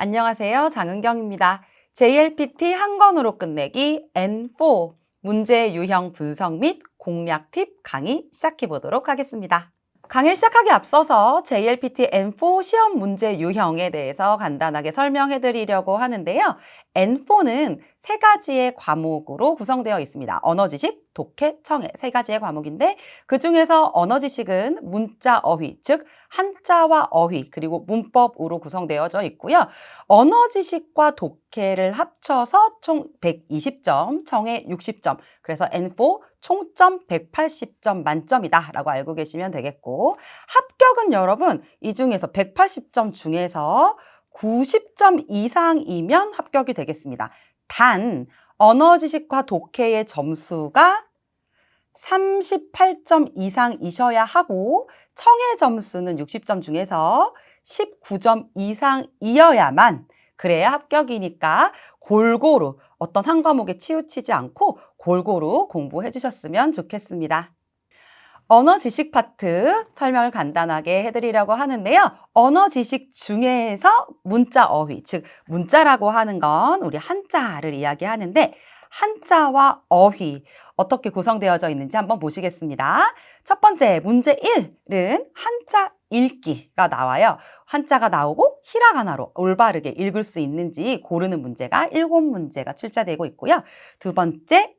안녕하세요. 장은경입니다. JLPT 한 권으로 끝내기 N4 문제 유형 분석 및 공략 팁 강의 시작해 보도록 하겠습니다. 강의 시작하기 앞서서 JLPT N4 시험 문제 유형에 대해서 간단하게 설명해 드리려고 하는데요. N4는 세 가지의 과목으로 구성되어 있습니다. 언어지식, 독해, 청해 세 가지의 과목인데 그중에서 언어지식은 문자, 어휘, 즉 한자와 어휘 그리고 문법으로 구성되어져 있고요. 언어지식과 독해를 합쳐서 총 120점, 청해 60점, 그래서 N4 총점 180점 만점이다 라고 알고 계시면 되겠고, 합격은 여러분 이 중에서 180점 중에서 90점 이상이면 합격이 되겠습니다. 단 언어지식과 독해의 점수가 38점 이상이셔야 하고 청해 점수는 60점 중에서 19점 이상이어야만 그래야 합격이니까 골고루 어떤 한 과목에 치우치지 않고 골고루 공부해 주셨으면 좋겠습니다. 언어 지식 파트 설명을 간단하게 해드리려고 하는데요. 언어 지식 중에서 문자 어휘, 즉 문자라고 하는 건 우리 한자를 이야기하는데 한자와 어휘 어떻게 구성되어져 있는지 한번 보시겠습니다. 첫 번째 문제 1은 한자 읽기가 나와요. 한자가 나오고 히라가나로 올바르게 읽을 수 있는지 고르는 문제가 7문제가 출제되고 있고요. 두 번째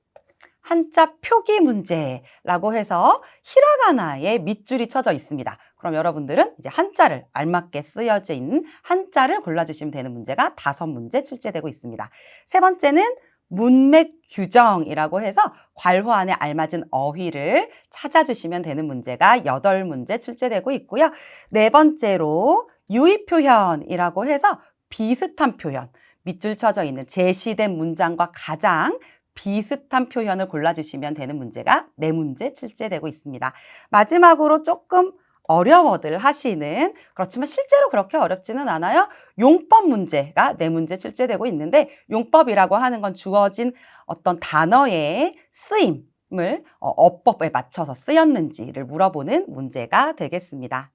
한자 표기 문제라고 해서 히라가나에 밑줄이 쳐져 있습니다. 그럼 여러분들은 이제 한자를 알맞게 쓰여져 있는 한자를 골라주시면 되는 문제가 5문제 출제되고 있습니다. 세 번째는 문맥 규정이라고 해서 괄호안에 알맞은 어휘를 찾아주시면 되는 문제가 8문제 출제되고 있고요. 네 번째로 유의 표현이라고 해서 비슷한 표현, 밑줄 쳐져 있는 제시된 문장과 가장 비슷한 표현을 골라주시면 되는 문제가 4문제 출제되고 있습니다. 마지막으로 조금 어려워들 하시는, 그렇지만 실제로 그렇게 어렵지는 않아요. 용법 문제가 4문제 출제되고 있는데 용법이라고 하는 건 주어진 어떤 단어의 쓰임을 어법에 맞춰서 쓰였는지를 물어보는 문제가 되겠습니다.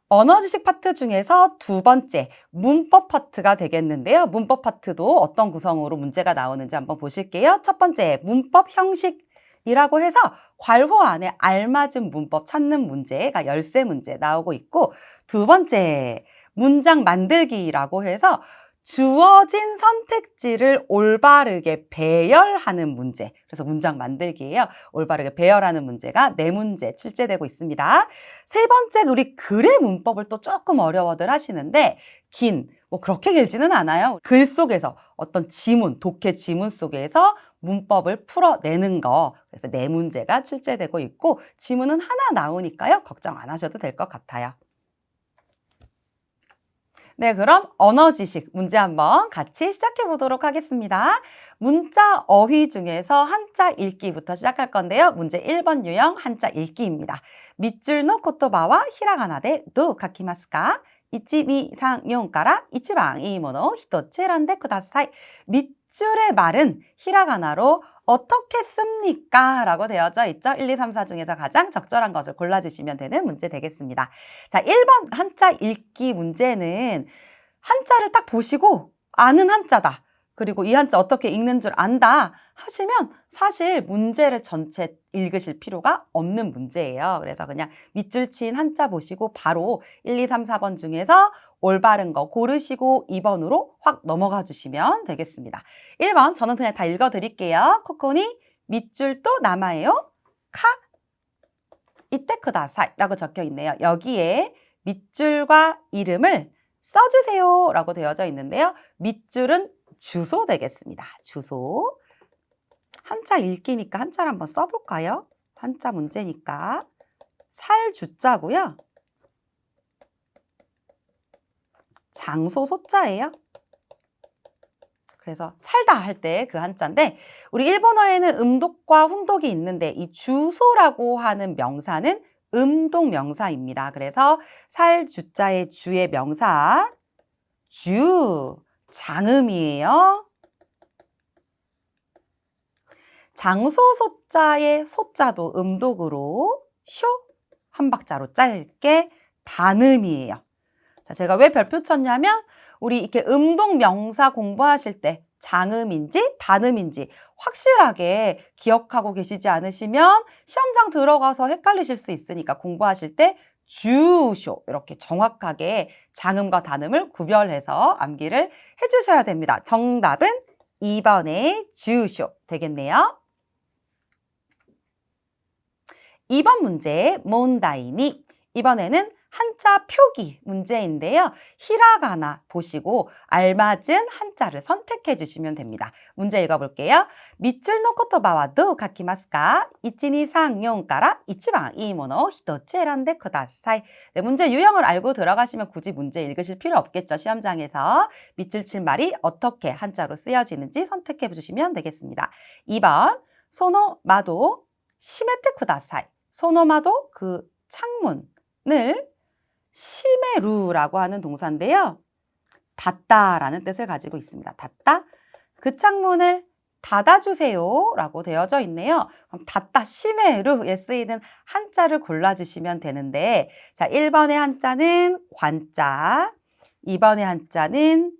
언어지식 파트 중에서 두 번째 문법 파트가 되겠는데요. 문법 파트도 어떤 구성으로 문제가 나오는지 한번 보실게요. 첫 번째 문법 형식이라고 해서 괄호 안에 알맞은 문법 찾는 문제가 13문제 나오고 있고, 두 번째 문장 만들기라고 해서 주어진 선택지를 올바르게 배열하는 문제, 그래서 문장 만들기예요. 올바르게 배열하는 문제가 4문제 출제되고 있습니다. 세 번째 우리 글의 문법을 또 조금 어려워들 하시는데 그렇게 길지는 않아요. 글 속에서 어떤 지문, 독해 지문 속에서 문법을 풀어내는 거, 그래서 4문제가 출제되고 있고 지문은 하나 나오니까요. 걱정 안 하셔도 될 것 같아요. 네, 그럼 언어지식 문제 한번 같이 시작해 보도록 하겠습니다. 문자 어휘 중에서 한자 읽기부터 시작할 건데요. 문제 1번 유형 한자 읽기입니다. 밑줄の言葉はひらがなでどう書きますか? 1, 2, 3, 4から一番いいものを一つ選んでください. 밑줄의 말은 히라가나로 어떻게 씁니까? 라고 되어져 있죠. 1, 2, 3, 4 중에서 가장 적절한 것을 골라주시면 되는 문제 되겠습니다. 자, 1번 한자 읽기 문제는 한자를 딱 보시고 아는 한자다, 그리고 이 한자 어떻게 읽는 줄 안다 하시면 사실 문제를 전체 읽으실 필요가 없는 문제예요. 그래서 그냥 밑줄 친 한자 보시고 바로 1, 2, 3, 4번 중에서 올바른 거 고르시고 2번으로 확 넘어가 주시면 되겠습니다. 1번 저는 그냥 다 읽어드릴게요. 코코니 밑줄 또 남아요. 카 이때 쿠다사이 라고 적혀 있네요. 여기에 밑줄과 이름을 써주세요 라고 되어져 있는데요. 밑줄은 주소 되겠습니다. 주소. 한자 읽기니까 한자를 한번 써볼까요? 한자 문제니까. 살 주자고요. 장소 소자예요. 그래서 살다 할 때 그 한자인데 우리 일본어에는 음독과 훈독이 있는데 이 주소라고 하는 명사는 음독 명사입니다. 그래서 살 주자의 주의 명사 주 장음이에요. 장소 소자의 소자도 음독으로 쇼 한 박자로 짧게 단음이에요. 자, 제가 왜 별표 쳤냐면 우리 이렇게 음동 명사 공부하실 때 장음인지 단음인지 확실하게 기억하고 계시지 않으시면 시험장 들어가서 헷갈리실 수 있으니까 공부하실 때 주쇼 이렇게 정확하게 장음과 단음을 구별해서 암기를 해주셔야 됩니다. 정답은 2번의 주쇼 되겠네요. 2번 문제 몬다이니 이번에는 한자 표기 문제인데요. 히라가나 보시고 알맞은 한자를 선택해 주시면 됩니다. 문제 읽어볼게요. 밑줄の言葉はどう書きますか? 1, 2, 3, 4から一番いいものを一つ選んでください. 네, 문제 유형을 알고 들어가시면 굳이 문제 읽으실 필요 없겠죠. 시험장에서 밑줄 칠 말이 어떻게 한자로 쓰여지는지 선택해 주시면 되겠습니다. 2번 소노마도 시메테 쿠다사이. 소노마도 그 창문을 시메루라고 하는 동사인데요. 닫다라는 뜻을 가지고 있습니다. 닫다. 그 창문을 닫아주세요 라고 되어져 있네요. 그럼 닫다 시메루에 쓰이는 한자를 골라주시면 되는데 자, 1번의 한자는 관자, 2번의 한자는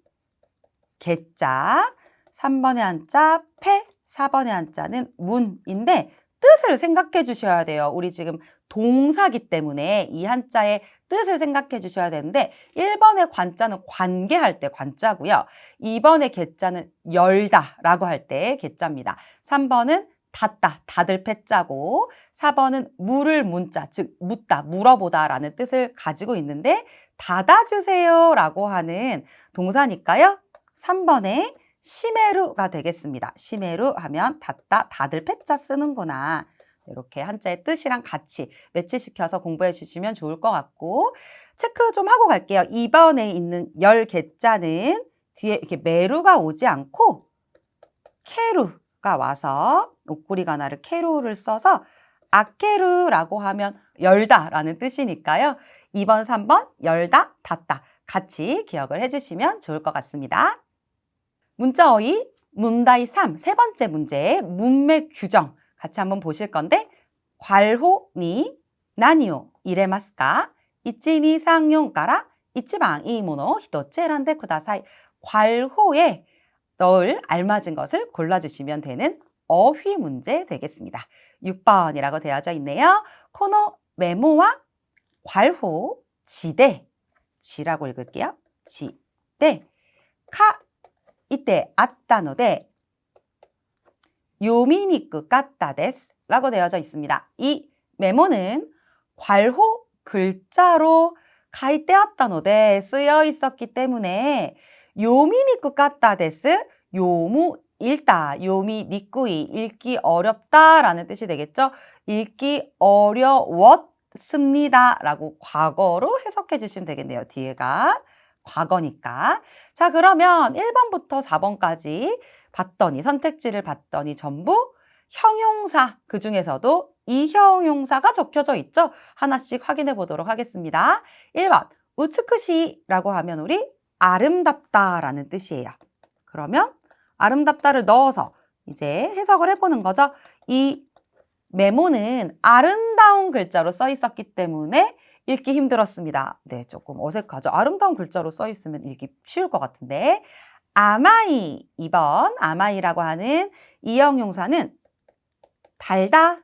개자, 3번의 한자 폐, 4번의 한자는 문인데 뜻을 생각해 주셔야 돼요. 우리 지금 동사기 때문에 이 한자의 뜻을 생각해 주셔야 되는데 1번의 관자는 관계할 때 관자고요. 2번의 개자는 열다 라고 할 때 개자입니다. 3번은 닫다, 닫을 패자고 4번은 물을 문자, 즉 묻다, 물어보다 라는 뜻을 가지고 있는데 닫아주세요 라고 하는 동사니까요. 3번의 시메루가 되겠습니다. 시메루 하면 닫다, 닫을 패자 쓰는구나. 이렇게 한자의 뜻이랑 같이 매치시켜서 공부해 주시면 좋을 것 같고 체크 좀 하고 갈게요. 2번에 있는 열 개자는 뒤에 이렇게 메루가 오지 않고 케루가 와서 옷구리 가나를 케루를 써서 아케루라고 하면 열다라는 뜻이니까요. 2번, 3번 열다, 닫다 같이 기억을 해주시면 좋을 것 같습니다. 문자 어휘 문다이 3, 세 번째 문제 문맥 규정 같이 한번 보실 건데 괄호니 나니오 이레마스까? 1, 2, 3, 4から一番いいものを一つ選んでください. 괄호에 넣을 알맞은 것을 골라주시면 되는 어휘 문제 되겠습니다. 6번이라고 되어져 있네요. 코너 메모와 괄호 지대 지라고 읽을게요. 지대 카 이때 아ったので요미니쿠 까따 데스 라고 되어져 있습니다. 이 메모는 괄호 글자로 가이테아따노데 쓰여 있었기 때문에 요미니쿠 까따 데스 요무 읽다, 요미 니꾸이 읽기 어렵다라는 뜻이 되겠죠. 읽기 어려웠습니다 라고 과거로 해석해 주시면 되겠네요. 뒤에가 과거니까. 자, 그러면 1번부터 4번까지 봤더니 선택지를 봤더니 전부 형용사 그중에서도 이 형용사가 적혀져 있죠. 하나씩 확인해 보도록 하겠습니다. 1번 우츠쿠시라고 하면 우리 아름답다라는 뜻이에요. 그러면 아름답다를 넣어서 이제 해석을 해보는 거죠. 이 메모는 아름다운 글자로 써 있었기 때문에 읽기 힘들었습니다. 네, 조금 어색하죠. 아름다운 글자로 써 있으면 읽기 쉬울 것 같은데 아마이 2번 아마이라고 하는 이 형용사는 달다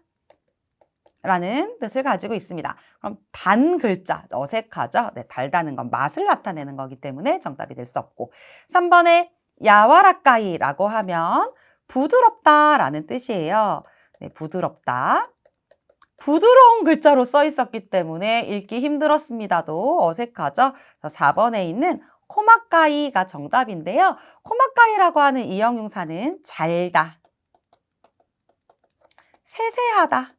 라는 뜻을 가지고 있습니다. 그럼 단 글자 어색하죠? 네, 달다는 건 맛을 나타내는 거기 때문에 정답이 될 수 없고 3번에 야와라까이라고 하면 부드럽다라는 뜻이에요. 네, 부드럽다. 부드러운 글자로 써 있었기 때문에 읽기 힘들었습니다도 어색하죠? 4번에 있는 코마까이가 정답인데요. 코마까이라고 하는 이 형용사는 잘다, 세세하다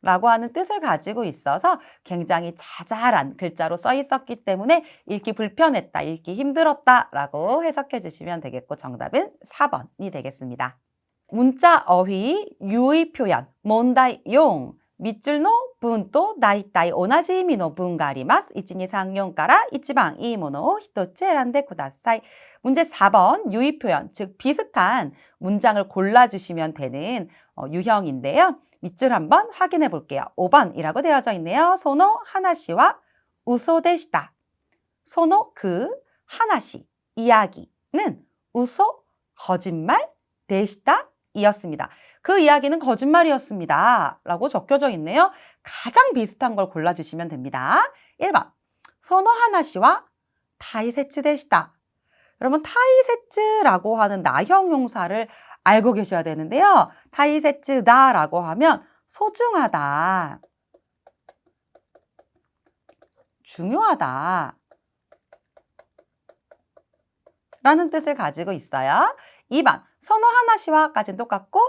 라고 하는 뜻을 가지고 있어서 굉장히 자잘한 글자로 써 있었기 때문에 읽기 불편했다, 읽기 힘들었다 라고 해석해 주시면 되겠고 정답은 4번이 되겠습니다. 문자 어휘 유의 표현 몬다이용 밑줄노 文と大体同じ意味の文があります。1、2、3、4から一番いいものを一つ選んでください. 문제 4번 유의 표현, 즉 비슷한 문장을 골라주시면 되는 유형인데요. 밑줄 한번 확인해 볼게요. 5번이라고 되어져 있네요. 소노 하나시와 우소 데시다. 소노 그 하나시 이야기는 우소 거짓말 데시다 이었습니다. 그 이야기는 거짓말이었습니다. 라고 적혀져 있네요. 가장 비슷한 걸 골라주시면 됩니다. 1번 소노 하나시와 타이세츠 데시다. 여러분 타이세츠라고 하는 나형 형사를 알고 계셔야 되는데요. 타이세츠다라고 하면 소중하다, 중요하다 라는 뜻을 가지고 있어요. 2번 소노 하나시와까지는 똑같고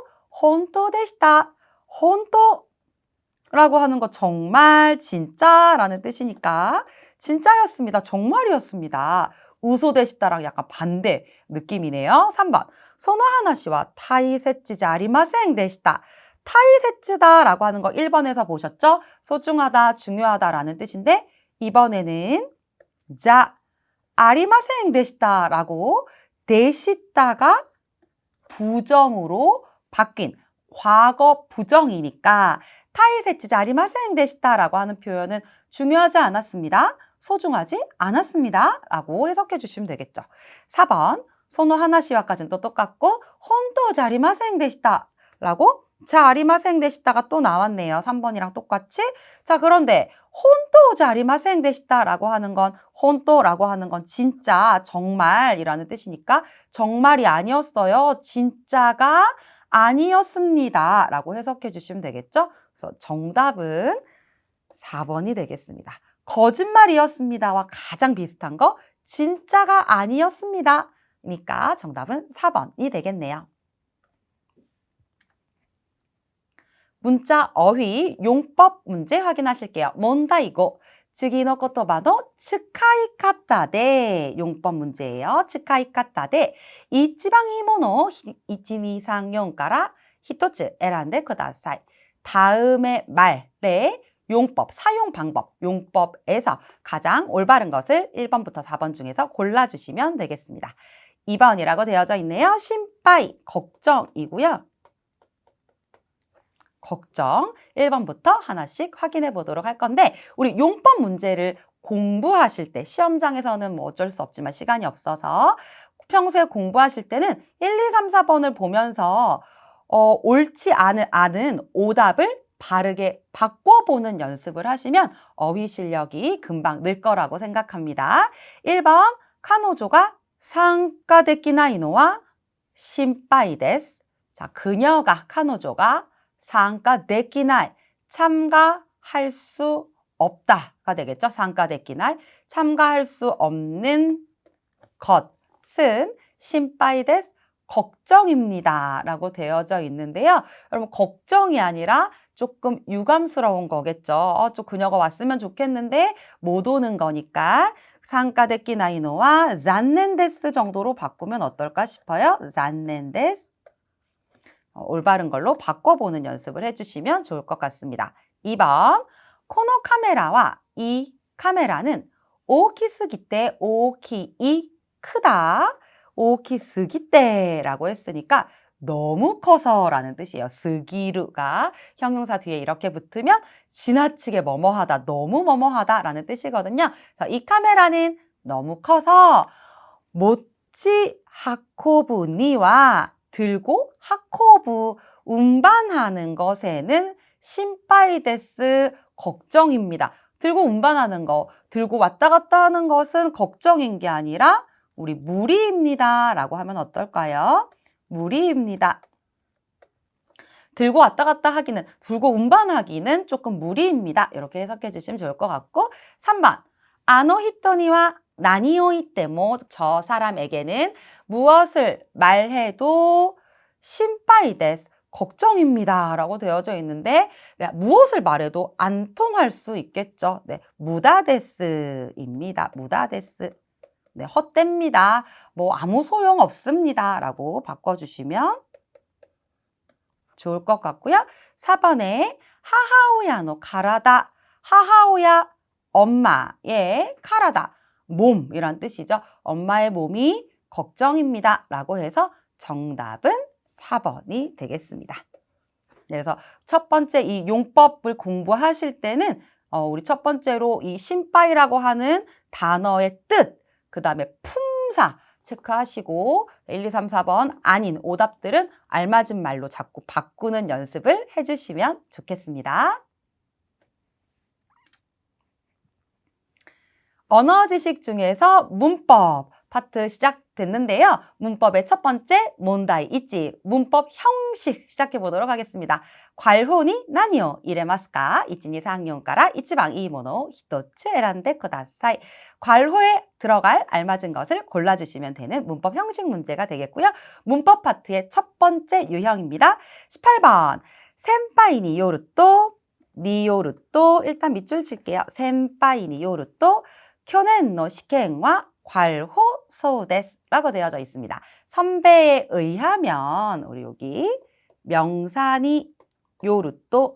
혼토 데시다. 혼토라고 하는 거 정말 진짜라는 뜻이니까 진짜였습니다. 정말이었습니다. 우소 데시다랑 약간 반대 느낌이네요. 3번 소노 하나시와 타이세츠지 아리마생 데시다. 타이세츠다라고 하는 거 1번에서 보셨죠? 소중하다, 중요하다라는 뜻인데 2번에는 자 아리마생 데시다라고 데시다가 부정으로 바뀐 과거 부정이니까 타이세츠지 아리마생 데시다라고 하는 표현은 중요하지 않았습니다. 소중하지 않았습니다. 라고 해석해 주시면 되겠죠. 4번 소노 하나시와까지는 또 똑같고 혼토 자리마생 데시다 라고 자리마생 데시다가 또 나왔네요. 3번이랑 똑같이. 자, 그런데 혼토 자리마생 데시다 라고 하는 건 혼토라고 하는 건 진짜 정말이라는 뜻이니까 정말이 아니었어요. 진짜가 아니었습니다. 라고 해석해 주시면 되겠죠. 그래서 정답은 4번이 되겠습니다. 거짓말이었습니다와 가장 비슷한 거 진짜가 아니었습니다. 그러니까 정답은 4번이 되겠네요. 문자 어휘 용법 문제 확인하실게요. 뭔다이고 즈기노 코토바노 츠카이카타데 용법 문제예요. 츠카이카타데 이치방 이모노 1, 2, 3, 4 から1つ選んでください. 다음의 말의 용법, 사용 방법, 용법에서 가장 올바른 것을 1번부터 4번 중에서 골라주시면 되겠습니다. 2번이라고 되어져 있네요. 심빠이, 걱정이고요. 걱정 1번부터 하나씩 확인해 보도록 할 건데 우리 용법 문제를 공부하실 때 시험장에서는 뭐 어쩔 수 없지만 시간이 없어서 평소에 공부하실 때는 1, 2, 3, 4번을 보면서 옳지 않은 오답을 바르게 바꿔보는 연습을 하시면 어휘 실력이 금방 늘 거라고 생각합니다. 1번 카노조가 상가데키나이노와 심빠이 데스. 자, 그녀가 카노조가 상가데키나이 참가할 수 없다가 되겠죠. 상가데키나이 참가할 수 없는 것은 심빠이 데스 걱정입니다 라고 되어져 있는데요. 여러분 걱정이 아니라 조금 유감스러운 거겠죠. 좀 그녀가 왔으면 좋겠는데 못 오는 거니까 상가데키나이노와 잔넨데스 정도로 바꾸면 어떨까 싶어요. 잔넨데스 올바른 걸로 바꿔보는 연습을 해주시면 좋을 것 같습니다. 2번 코노 카메라와 이 카메라는 오키스기때 오키이 크다 오키스기때라고 했으니까 너무 커서 라는 뜻이에요. 스기루가 형용사 뒤에 이렇게 붙으면 지나치게 뭐뭐하다, 너무 뭐뭐하다 라는 뜻이거든요. 그래서 이 카메라는 너무 커서 모치 하코부니와 들고 하코부 운반하는 것에는 심파이데스 걱정입니다. 들고 운반하는 거, 들고 왔다 갔다 하는 것은 걱정인 게 아니라 우리 무리입니다 라고 하면 어떨까요? 무리입니다. 들고 왔다 갔다 하기는, 들고 운반하기는 조금 무리입니다. 이렇게 해석해 주시면 좋을 것 같고 3번 아노히토니와 나니오이테모 저 사람에게는 무엇을 말해도 심파이데스 걱정입니다 라고 되어져 있는데 무엇을 말해도 안 통할 수 있겠죠. 네, 무다데스입니다. 무다데스. 네, 헛됩니다. 뭐 아무 소용 없습니다 라고 바꿔주시면 좋을 것 같고요. 4번에 하하오야노 가라다. 하하오야 엄마의 가라다. 몸이란 뜻이죠. 엄마의 몸이 걱정입니다. 라고 해서 정답은 4번이 되겠습니다. 그래서 첫 번째 이 용법을 공부하실 때는 우리 첫 번째로 이 신빠이라고 하는 단어의 뜻, 그 다음에 품사 체크하시고 1, 2, 3, 4번 아닌 오답들은 알맞은 말로 자꾸 바꾸는 연습을 해주시면 좋겠습니다. 언어 지식 중에서 문법 파트 시작됐는데요. 문법의 첫 번째 몬다이 있지. 문법 형식 시작해 보도록 하겠습니다. 괄호니 나니요 이레마스까? 1, 2, 3년から一番いいものを一つ選んでください. 괄호에 들어갈 알맞은 것을 골라주시면 되는 문법 형식 문제가 되겠고요. 문법 파트의 첫 번째 유형입니다. 18번 센파이니 요루또 니 요루또 일단 밑줄 칠게요. 센파이니 요루또 去年の試験は 괄호 소데스라고 되어져 있습니다. 선배에 의하면 우리 여기 명사니 요루또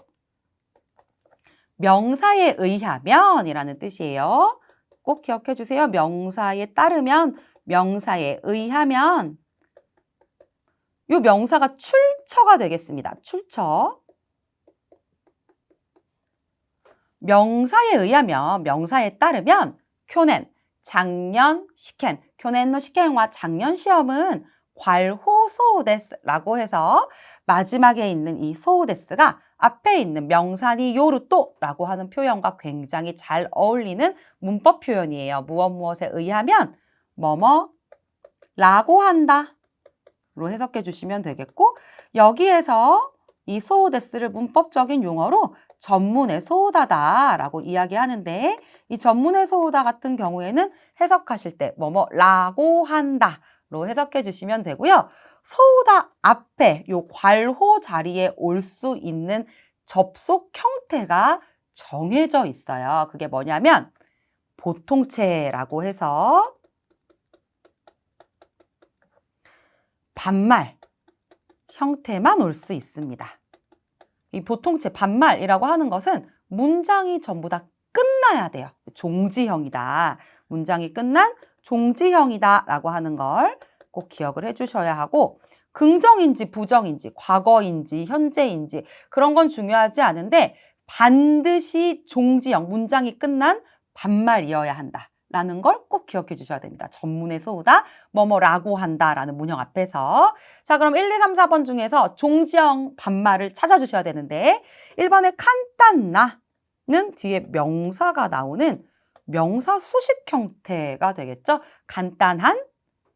명사에 의하면이라는 뜻이에요. 꼭 기억해 주세요. 명사에 따르면 명사에 의하면 요 명사가 출처가 되겠습니다. 출처. 명사에 의하면 명사에 따르면 去年 작년 시켄, 去年の 시켄과 작년 시험은 괄호 소우데스라고 해서 마지막에 있는 이 소우데스가 앞에 있는 명사니 요루또라고 하는 표현과 굉장히 잘 어울리는 문법 표현이에요. 무엇에 의하면 뭐뭐라고 한다 로 해석해 주시면 되겠고 여기에서 이 소우데스를 문법적인 용어로 전문의 소우다다라고 이야기하는데 이 전문의 소우다 같은 경우에는 해석하실 때 뭐뭐라고 한다로 해석해 주시면 되고요. 소우다 앞에 요 괄호 자리에 올 수 있는 접속 형태가 정해져 있어요. 그게 뭐냐면 보통체라고 해서 반말 형태만 올 수 있습니다. 이 보통체 반말이라고 하는 것은 문장이 전부 다 끝나야 돼요. 종지형이다. 문장이 끝난 종지형이다 라고 하는 걸 꼭 기억을 해주셔야 하고 긍정인지 부정인지 과거인지 현재인지 그런 건 중요하지 않은데 반드시 종지형 문장이 끝난 반말이어야 한다. 라는 걸 꼭 기억해 주셔야 됩니다. 전문의 소우다, 뭐뭐라고 한다라는 문형 앞에서. 자, 그럼 1, 2, 3, 4번 중에서 종지형 반말을 찾아주셔야 되는데 1번에 칸딴나는 뒤에 명사가 나오는 명사 수식 형태가 되겠죠. 간단한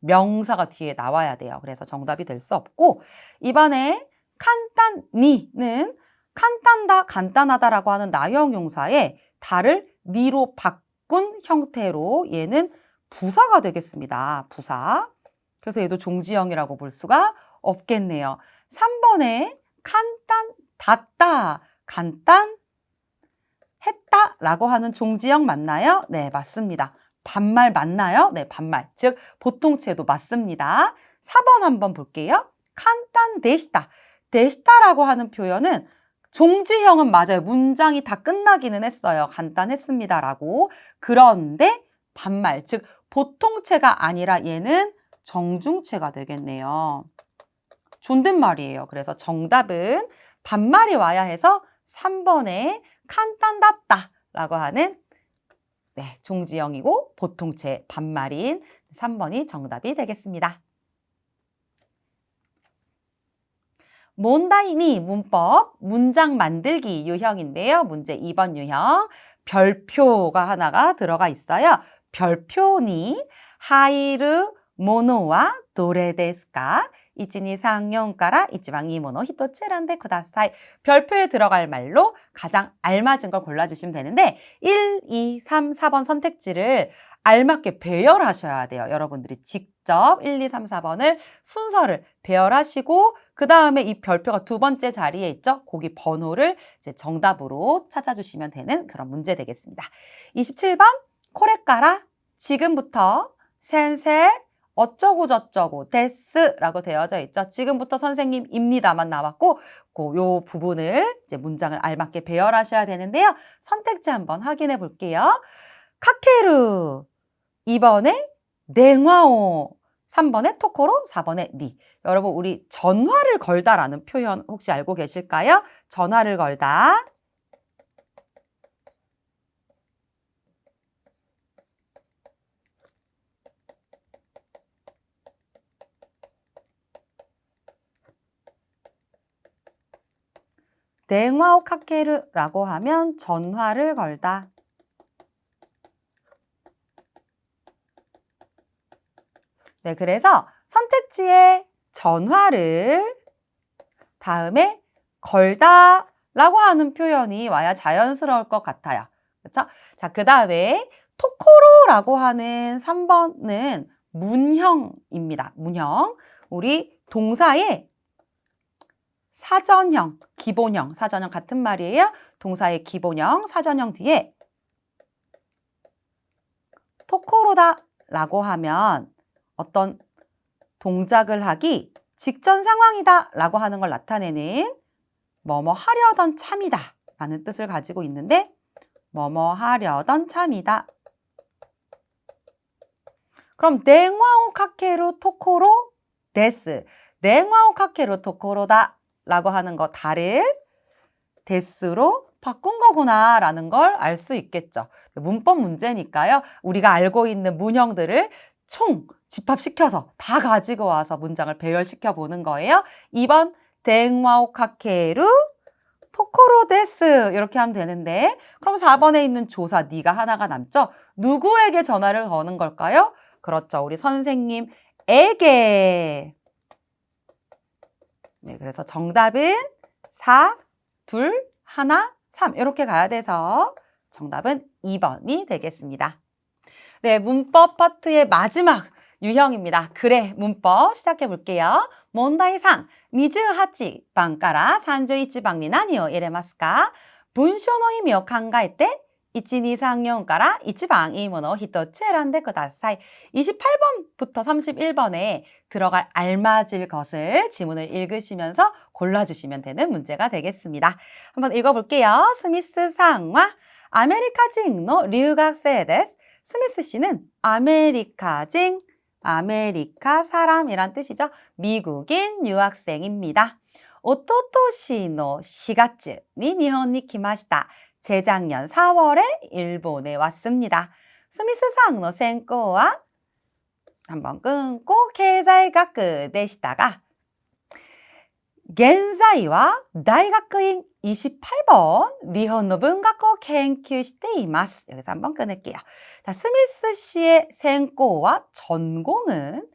명사가 뒤에 나와야 돼요. 그래서 정답이 될 수 없고 2번에 칸딴니는 칸딴다, 간단하다라고 하는 나형용사에 다를 니로 바꾼 형태로 얘는 부사가 되겠습니다. 부사. 그래서 얘도 종지형이라고 볼 수가 없겠네요. 3번에 간단, 닿다, 간단, 했다라고 하는 종지형 맞나요? 네, 맞습니다. 반말 맞나요? 네, 반말. 즉, 보통체도 맞습니다. 4번 한번 볼게요. 간단 데시다. 데시다라고 하는 표현은 종지형은 맞아요. 문장이 다 끝나기는 했어요. 간단했습니다라고. 그런데 반말, 즉 보통체가 아니라 얘는 정중체가 되겠네요. 존댓말이에요. 그래서 정답은 반말이 와야 해서 3번에 칸딴다따라고 하는 네, 종지형이고 보통체 반말인 3번이 정답이 되겠습니다. 몬다이니 문법 문장 만들기 유형인데요. 문제 2번 유형 별표가 하나가 들어가 있어요. 별표니 하이르 모노와 도레 데스까? 1, 2, 3, 4から一番いいものを一つ選んでください. 별표에 들어갈 말로 가장 알맞은 걸 골라주시면 되는데 1, 2, 3, 4번 선택지를 알맞게 배열하셔야 돼요. 여러분들이 직접 1, 2, 3, 4번을 순서를 배열하시고 그 다음에 이 별표가 두 번째 자리에 있죠. 거기 번호를 이제 정답으로 찾아주시면 되는 그런 문제 되겠습니다. 27번 코레까라 지금부터 센세 어쩌고 저쩌고 데스라고 되어져 있죠. 지금부터 선생님입니다만 나왔고 요 부분을 이제 문장을 알맞게 배열하셔야 되는데요. 선택지 한번 확인해 볼게요. 카케루 2번에 냉화오 3번에 토코로 4번에 니. 여러분 우리 전화를 걸다라는 표현 혹시 알고 계실까요? 전화를 걸다. 냉화오 카케르라고 하면 전화를 걸다. 네, 그래서 선택지에 전화를 다음에 걸다라고 하는 표현이 와야 자연스러울 것 같아요. 그렇죠? 자, 그 다음에 토코로라고 하는 3번은 문형입니다. 문형. 우리 동사의 사전형, 기본형, 사전형 같은 말이에요. 동사의 기본형, 사전형 뒤에 토코로다라고 하면 어떤 동작을 하기 직전 상황이다 라고 하는 걸 나타내는 뭐뭐 하려던 참이다 라는 뜻을 가지고 있는데 뭐뭐 하려던 참이다. 그럼 냉화오 카케루 토코로 데스. 냉화오 카케루 토코로다 라고 하는 거 다를 데스로 바꾼 거구나 라는 걸 알 수 있겠죠. 문법 문제니까요. 우리가 알고 있는 문형들을 총 집합시켜서 다 가지고 와서 문장을 배열시켜 보는 거예요. 2번 댕와오 카케루 토코로 데스 이렇게 하면 되는데 그럼 4번에 있는 조사 니가 하나가 남죠? 누구에게 전화를 거는 걸까요? 그렇죠. 우리 선생님에게. 네, 그래서 정답은 4, 2, 1, 3 이렇게 가야 돼서 정답은 2번이 되겠습니다. 네, 문법 파트의 마지막 유형입니다. 그래, 문법 시작해 볼게요. 문제상 28番から31番に何を入れますか? 文章の意味を考えて1, 2, 3, 4から一番いいものを一つ選んでください. 28번부터 31번에 들어갈 알맞을 것을 지문을 읽으시면서 골라주시면 되는 문제가 되겠습니다. 한번 읽어볼게요. 스미스 상와 아메리카진의留学生です. 스미스 씨는 아메리카진, 아메리카 사람이란 뜻이죠. 미국인 유학생입니다. おととしの4月に日本に来ました. 재작년 4월에 일본에 왔습니다. 스미스 상의 専攻は 한번 끊고 経済学でしたが 現在は大学院 28번 일본어 문학을 研究しています. 여기서 한번 끊을게요. 자, 스미스 씨의 専攻와 전공은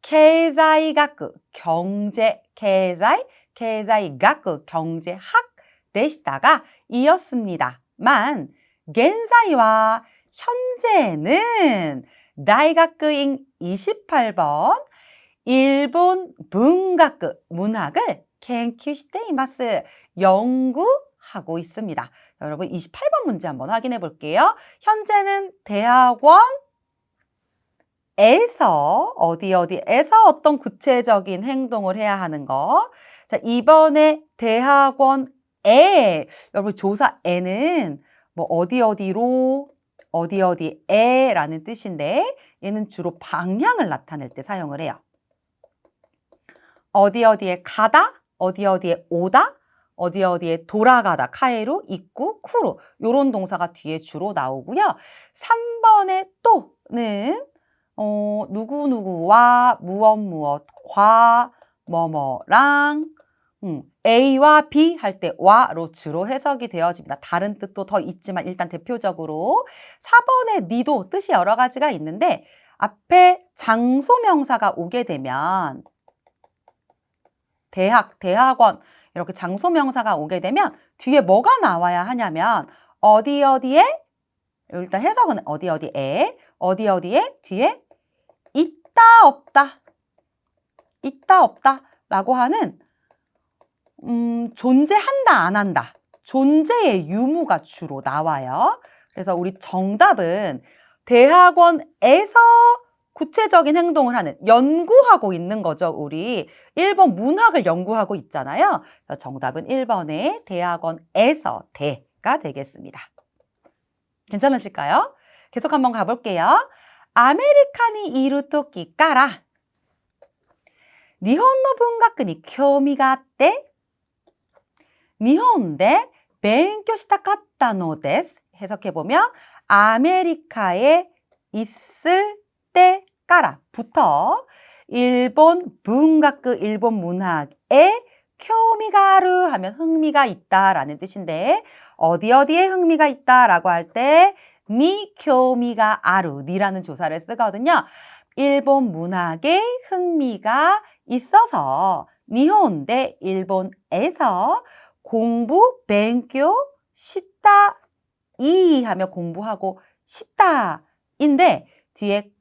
経済学, 경제, 経済, 経済学, 경제학でしたが 이었습니다만 現在は 현재는 大学院 28번 일본 문학, 문학을 研究しています. 연구하고 있습니다. 여러분 28번 문제 한번 확인해 볼게요. 현재는 대학원에서 어디에서 어떤 구체적인 행동을 해야 하는 거. 자, 이번에 대학원에 여러분 조사에는 뭐 어디로 어디에라는 뜻인데 얘는 주로 방향을 나타낼 때 사용을 해요. 어디에 가다, 어디에 오다, 어디에 돌아가다, 카에루, 입구, 쿠루 요런 동사가 뒤에 주로 나오고요. 3번의 또는 누구누구와 무엇, 과, 뭐뭐랑 A와 B 할 때 와로 주로 해석이 되어집니다. 다른 뜻도 더 있지만 일단 대표적으로 4번의 니도 뜻이 여러 가지가 있는데 앞에 장소 명사가 오게 되면 대학원 이렇게 장소 명사가 오게 되면 뒤에 뭐가 나와야 하냐면 어디에 일단 해석은 어디에 뒤에 있다 없다 라고 하는 존재한다 안 한다 존재의 유무가 주로 나와요. 그래서 우리 정답은 대학원에서 구체적인 행동을 하는, 연구하고 있는 거죠, 우리. 일본 문학을 연구하고 있잖아요. 그래서 정답은 1번의 대학원에서 대가 되겠습니다. 괜찮으실까요? 계속 한번 가볼게요. 아메리카니 이루 토키 까라 니혼노 분가쿠に興味があって日本で勉強したかったのです. 해석해보면 아메리카에 있을 때까라부터 일본 문가쿠, 일본 문학에 교미가루 하면 흥미가 있다라는 뜻인데 어디에 흥미가 있다라고 할 때 니 교미가 아루, 니라는 조사를 쓰거든요. 일본 문학에 흥미가 있어서 니혼데 일본에서 공부, 뱅교, 시다, 이 하면 공부하고 싶다인데 뒤에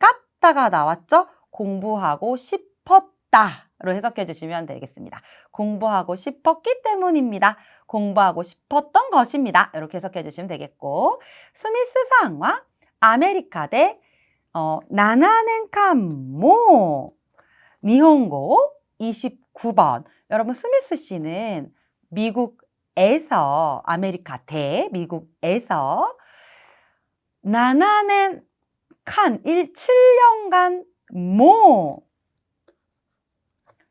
깠다가 나왔죠? 공부하고 싶었다로 해석해 주시면 되겠습니다. 공부하고 싶었기 때문입니다. 공부하고 싶었던 것입니다. 이렇게 해석해 주시면 되겠고 스미스상과 아메리카 대 7年間も 니혼고 29번. 여러분 스미스 씨는 미국에서 아메리카 대 미국에서 7年間 7년간 뭐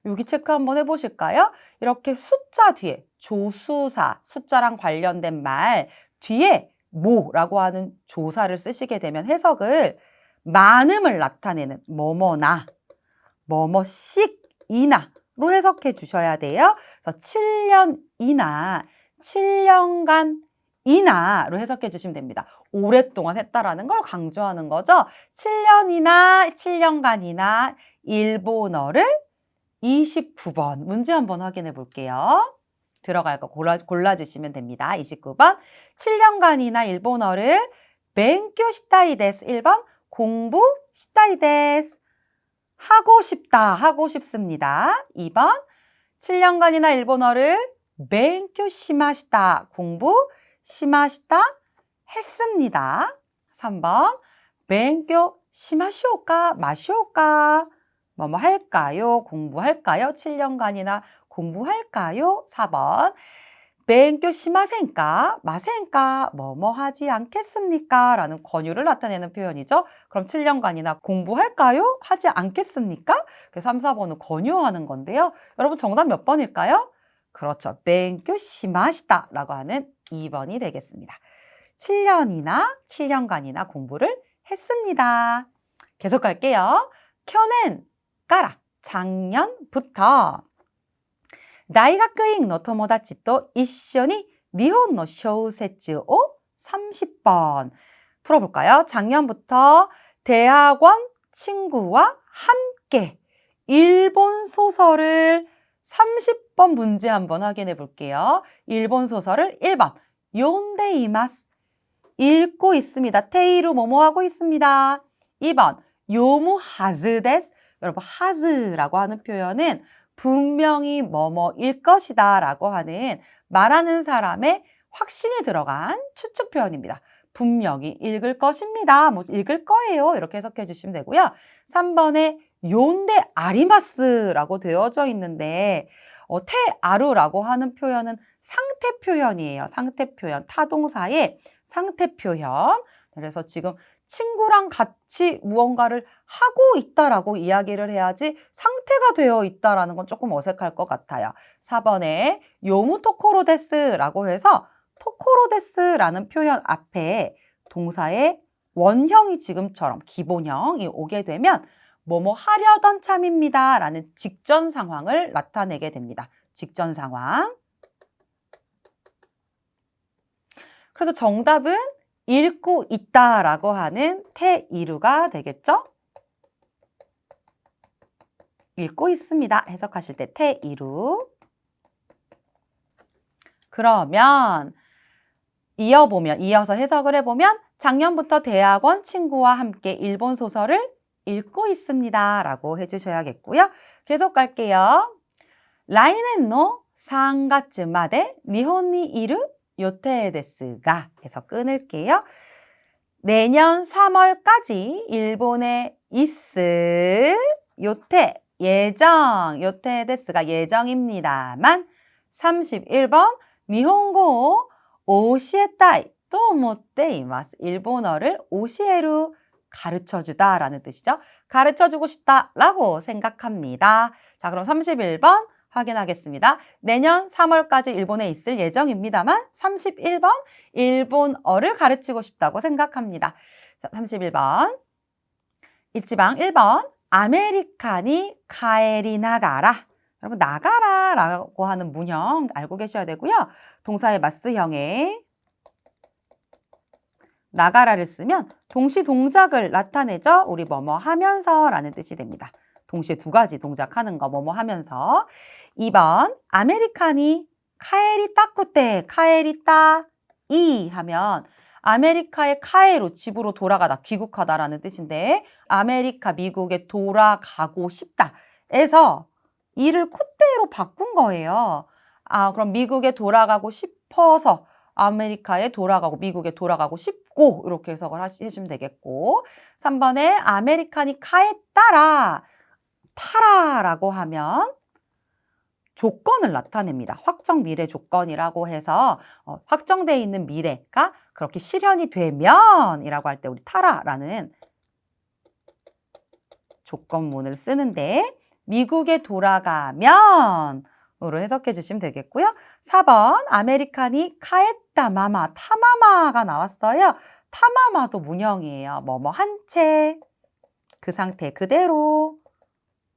여기 체크 한번 해보실까요? 이렇게 숫자 뒤에 조수사, 숫자랑 관련된 말 뒤에 뭐라고 하는 조사를 쓰시게 되면 해석을 많음을 나타내는 뭐뭐나, 뭐뭐씩이나로 해석해 주셔야 돼요. 그래서 7년이나, 7년간이나로 해석해 주시면 됩니다. 오랫동안 했다라는 걸 강조하는 거죠. 7년이나, 7년간이나 일본어를 29번 문제 한번 확인해 볼게요. 들어갈 거 골라주시면 됩니다. 29번 7년간이나 일본어를 벤교 시타이 데스 1번 공부 시타이 데스 하고 싶다, 하고 싶습니다. 2번 7년간이나 일본어를 벤교 시마시다, 공부 시마시다 했습니다. 3번 벤교 시마시오까, 마시오까 뭐뭐 할까요? 공부할까요? 7년간이나 공부할까요? 4번 勉強しませんか? 마센까? 뭐뭐 하지 않겠습니까? 라는 권유를 나타내는 표현이죠. 그럼 7년간이나 공부할까요? 하지 않겠습니까? 그래서 3, 4번은 권유하는 건데요. 여러분 정답 몇 번일까요? 그렇죠. 勉強しました라고 하는 2번이 되겠습니다. 7년간이나 공부를 했습니다. 계속 갈게요. 去年から작년부터 大学院の友達と一緒に日本の小説を 30번 풀어볼까요? 작년부터 대학원 친구와 함께 일본 소설을 30번 문제 한번 확인해 볼게요. 일본 소설을 1번 욘데이마스 읽고 있습니다. 테이루 뭐뭐 하고 있습니다. 2번 요무 하즈 데스. 여러분 하즈라고 하는 표현은 분명히 뭐뭐일 것이다 라고 하는 말하는 사람의 확신이 들어간 추측 표현입니다. 분명히 읽을 것입니다. 뭐 읽을 거예요. 이렇게 해석해 주시면 되고요. 3번에 욘데 아리마스라고 되어져 있는데 테아루라고 하는 표현은 상태 표현이에요. 상태 표현. 타동사의 상태 표현. 그래서 지금 친구랑 같이 무언가를 하고 있다라고 이야기를 해야지 상태가 되어 있다라는 건 조금 어색할 것 같아요. 4번에 요무 토코로 데스라고 해서 토코로 데스라는 표현 앞에 동사의 원형이 지금처럼 기본형이 오게 되면 뭐뭐 하려던 참입니다 라는 직전 상황을 나타내게 됩니다. 직전 상황. 그래서 정답은 읽고 있다라고 하는 테이루가 되겠죠? 읽고 있습니다. 해석하실 때 테이루. 그러면 이어서 해석을 해보면 작년부터 대학원 친구와 함께 일본 소설을 읽고 있습니다 라고 해주셔야겠고요. 계속 갈게요. 来年の3月まで日本にいる予定ですが해서 끊을게요. 내년 3월까지 일본에 있을 요테 예정 요테 데스가 예정입니다만 31번 니혼고 오시에타이 또 오모테 이마스 일본어를 오시에루 가르쳐주다 라는 뜻이죠. 가르쳐주고 싶다 라고 생각합니다. 자, 그럼 31번 확인하겠습니다. 내년 3월까지 일본에 있을 예정입니다만 31번 일본어를 가르치고 싶다고 생각합니다. 자, 31번 이치방 1번 아메리카니 카에리 나가라. 여러분 나가라라고 하는 문형 알고 계셔야 되고요. 동사의 마스형에 나가라를 쓰면 동시 동작을 나타내죠. 우리 뭐뭐 하면서 라는 뜻이 됩니다. 동시에 두 가지 동작하는 거 뭐뭐 하면서. 2번 아메리카니 카에리 따쿠테 카에리 따이 하면 아메리카의 카에로 집으로 돌아가다 귀국하다라는 뜻인데 아메리카 미국에 돌아가고 싶다 에서 이를 쿠테로 바꾼 거예요. 그럼 미국에 돌아가고 싶어서 아메리카에 돌아가고 미국에 돌아가고 싶고 이렇게 해석을 해주시면 되겠고 3번에 아메리카니 카에 따라 타라라고 하면 조건을 나타냅니다. 확정 미래 조건이라고 해서 확정되어 있는 미래가 그렇게 실현이 되면 이라고 할 때 우리 타라라는 조건문을 쓰는데 미국에 돌아가면 으로 해석해 주시면 되겠고요. 4번 아메리카니 카에따 마마 타마마가 나왔어요. 타마마도 문형이에요. 뭐뭐 한 채 그 상태 그대로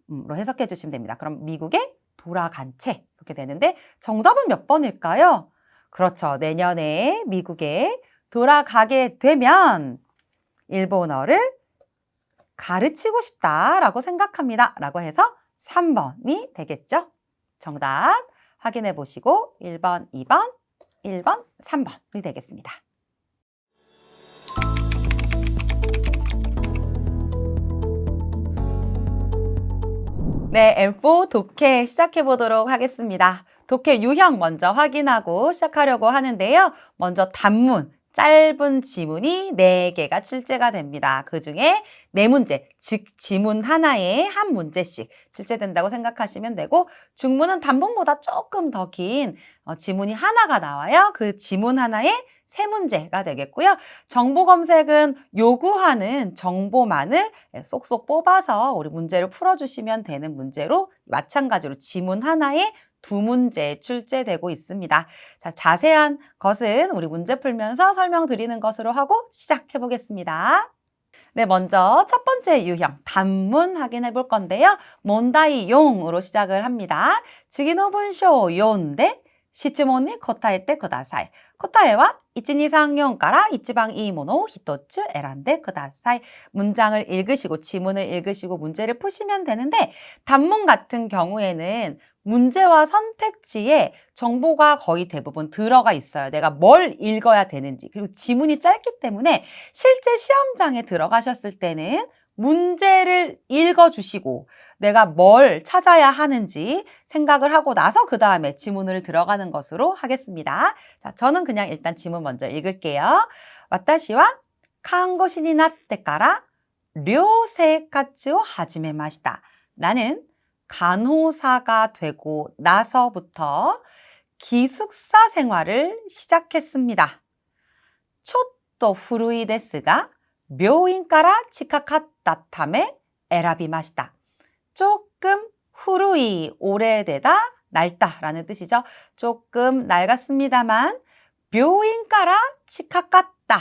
로 해석해 주시면 됩니다. 그럼 미국에 돌아간 채 이렇게 되는데 정답은 몇 번일까요? 그렇죠. 내년에 미국에 돌아가게 되면 일본어를 가르치고 싶다라고 생각합니다. 라고 해서 3번이 되겠죠. 정답 확인해 보시고 1번, 2번, 1번, 3번이 되겠습니다. 네, M4 독해 시작해 보도록 하겠습니다. 독해 유형 먼저 확인하고 시작하려고 하는데요. 먼저 단문, 짧은 지문이 4개가 출제가 됩니다. 그중에 4문제, 즉 지문 하나에 한 문제씩 출제된다고 생각하시면 되고 중문은 단문보다 조금 더 긴 지문이 하나가 나와요. 그 지문 하나에 3문제가 되겠고요. 정보 검색은 요구하는 정보만을 쏙쏙 뽑아서 우리 문제를 풀어주시면 되는 문제로 마찬가지로 지문 하나에 2문제 출제되고 있습니다. 자, 자세한 것은 우리 문제 풀면서 설명드리는 것으로 하고 시작해 보겠습니다. 네, 먼저 첫 번째 유형 단문 확인해 볼 건데요. 몬다이 용으로 시작을 합니다. 지기노분쇼 요인데 시치몬니 코타에테 쿠다사이. 코타에와 1, 2, 3, 4から一番いいものを1つ選んでください. 문장을 읽으시고 지문을 읽으시고 문제를 푸시면 되는데 단문 같은 경우에는 문제와 선택지에 정보가 거의 대부분 들어가 있어요. 내가 뭘 읽어야 되는지. 그리고 지문이 짧기 때문에 실제 시험장에 들어가셨을 때는 문제를 읽어주시고 내가 뭘 찾아야 하는지 생각을 하고 나서 그 다음에 지문을 들어가는 것으로 하겠습니다. 자, 저는 그냥 일단 지문 먼저 읽을게요. 와타시와看護師になってから寮生活を始めました. 나는 간호사가 되고 나서부터 기숙사 생활을 시작했습니다. ちょっと古いですが病院から近かったため選びました. 조금 후루이 오래되다 낡다 라는 뜻이죠. 조금 낡았습니다만 묘인가라 치카깝다.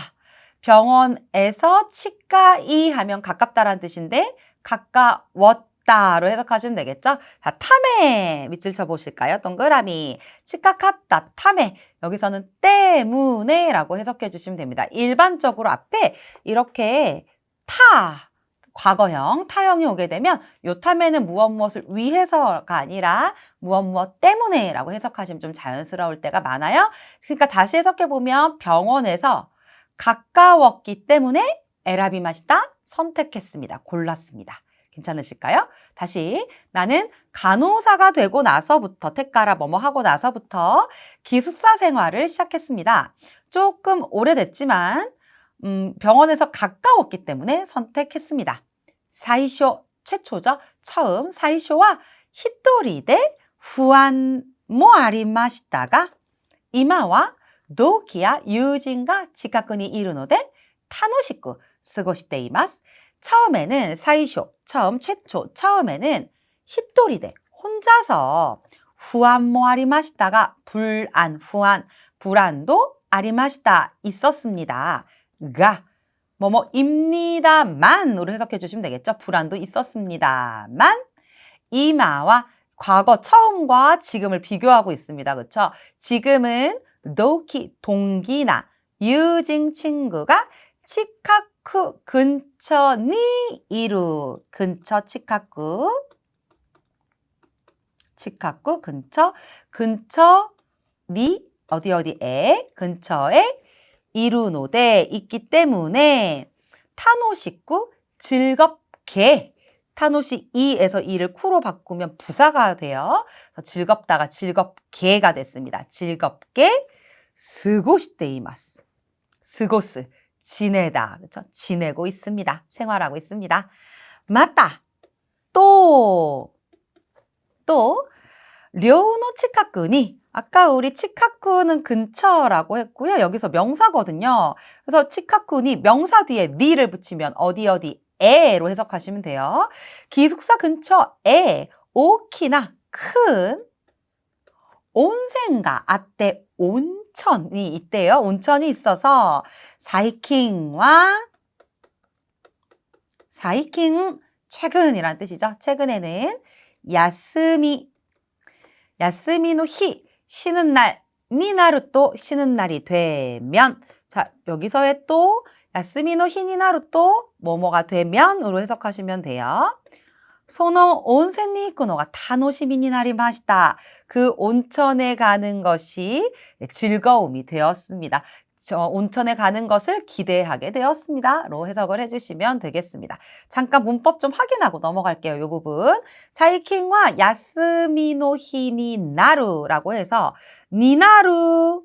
병원에서 치과이 하면 가깝다라는 뜻인데 가까웠다로 해석하시면 되겠죠. 자, 탐에 밑줄 쳐보실까요? 동그라미 치카깝다 탐에 여기서는 때문에 라고 해석해 주시면 됩니다. 일반적으로 앞에 이렇게 타 과거형, 타형이 오게 되면 요 탐에는 무엇을 위해서가 아니라 무엇 때문에 라고 해석하시면 좀 자연스러울 때가 많아요. 그러니까 다시 해석해보면 병원에서 가까웠기 때문에 에라비마시다 선택했습니다. 골랐습니다. 괜찮으실까요? 다시 나는 간호사가 되고 나서부터 택가라 뭐뭐 하고 나서부터 기숙사 생활을 시작했습니다. 조금 오래됐지만 병원에서 가까웠기 때문에 선택했습니다. 사이쇼, 최초죠. 처음, 사이쇼와 히토리데 후안 모 아리마시다가 이마와 도키야 유진과 지카쿠니 이루노데 타노시쿠 쓰고시테 이마스. 처음에는 사이쇼, 처음, 최초, 처음에는 히토리데 혼자서 후안 모 아리마시다가 불안도 아리마시다 있었습니다. 가 뭐뭐입니다만으로 해석해 주시면 되겠죠. 불안도 있었습니다만 이마와 과거 처음과 지금을 비교하고 있습니다. 그렇죠? 지금은 도키 동기나 유진 친구가 치카쿠 근처 니 이루 근처 치카쿠 근처 니 어디에 근처에 이루노데 있기 때문에 타노시쿠 즐겁게 타노시 이에서 이를 쿠로 바꾸면 부사가 돼요. 즐겁다가 즐겁게가 됐습니다. 즐겁게 스고시테이마스. 스고스 지내다. 그렇죠? 지내고 있습니다. 생활하고 있습니다. 맞다. 또 료노 치카쿠니 아까 우리 치카쿠는 근처라고 했고요. 여기서 명사거든요. 그래서 치카쿠니 명사 뒤에 니를 붙이면 어디에로 해석하시면 돼요. 기숙사 근처에 오키나 큰 온센가 아떼 온천이 있대요. 온천이 있어서 사이킹 최근이란 뜻이죠. 최근에는 야스미노 히 쉬는 날 니나루 또 쉬는 날이 되면 자 여기서의 또 야스미노 히 니나루 또 뭐뭐가 되면으로 해석하시면 돼요. 소노 온센니 이쿠노가 타노시미 니나리 마시다. 그 온천에 가는 것이 즐거움이 되었습니다. 온천에 가는 것을 기대하게 되었습니다. 로 해석을 해주시면 되겠습니다. 잠깐 문법 좀 확인하고 넘어갈게요. 이 부분. 사이킹과 야스미노 히니 나루라고 해서 니나루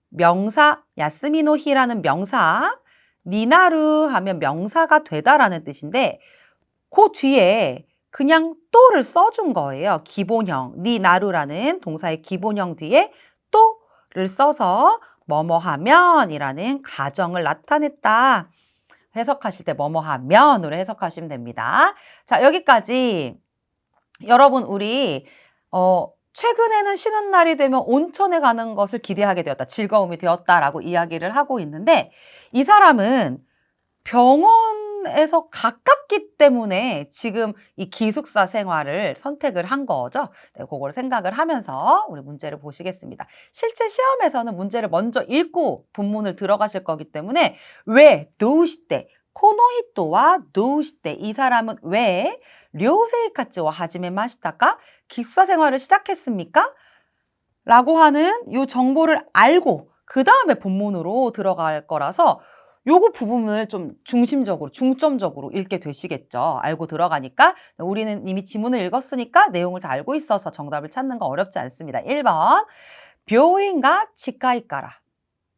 명사, 야스미노 히라는 명사, 니나루 하면 명사가 되다라는 뜻인데 그 뒤에 그냥 또를 써준 거예요. 기본형, 니나루라는 동사의 기본형 뒤에 또를 써서 뭐뭐하면 이라는 가정을 나타냈다. 해석하실 때 뭐뭐하면으로 해석하시면 됩니다. 자, 여기까지 여러분 우리 최근에는 쉬는 날이 되면 온천에 가는 것을 기대하게 되었다. 즐거움이 되었다라고 이야기를 하고 있는데 이 사람은 병원에서 가깝기 때문에 지금 이 기숙사 생활을 선택을 한 거죠. 네, 그걸 생각을 하면서 우리 문제를 보시겠습니다. 실제 시험에서는 문제를 먼저 읽고 본문을 들어가실 거기 때문에 왜 도우시테 코노히토와 도우시테 이 사람은 왜 료세이카츠와 하지메 마시다가 기숙사 생활을 시작했습니까? 라고 하는 이 정보를 알고 그 다음에 본문으로 들어갈 거라서 요거 부분을 좀 중점적으로 읽게 되시겠죠. 알고 들어가니까 우리는 이미 지문을 읽었으니까 내용을 다 알고 있어서 정답을 찾는 거 어렵지 않습니다. 1번 묘인가 치카이까라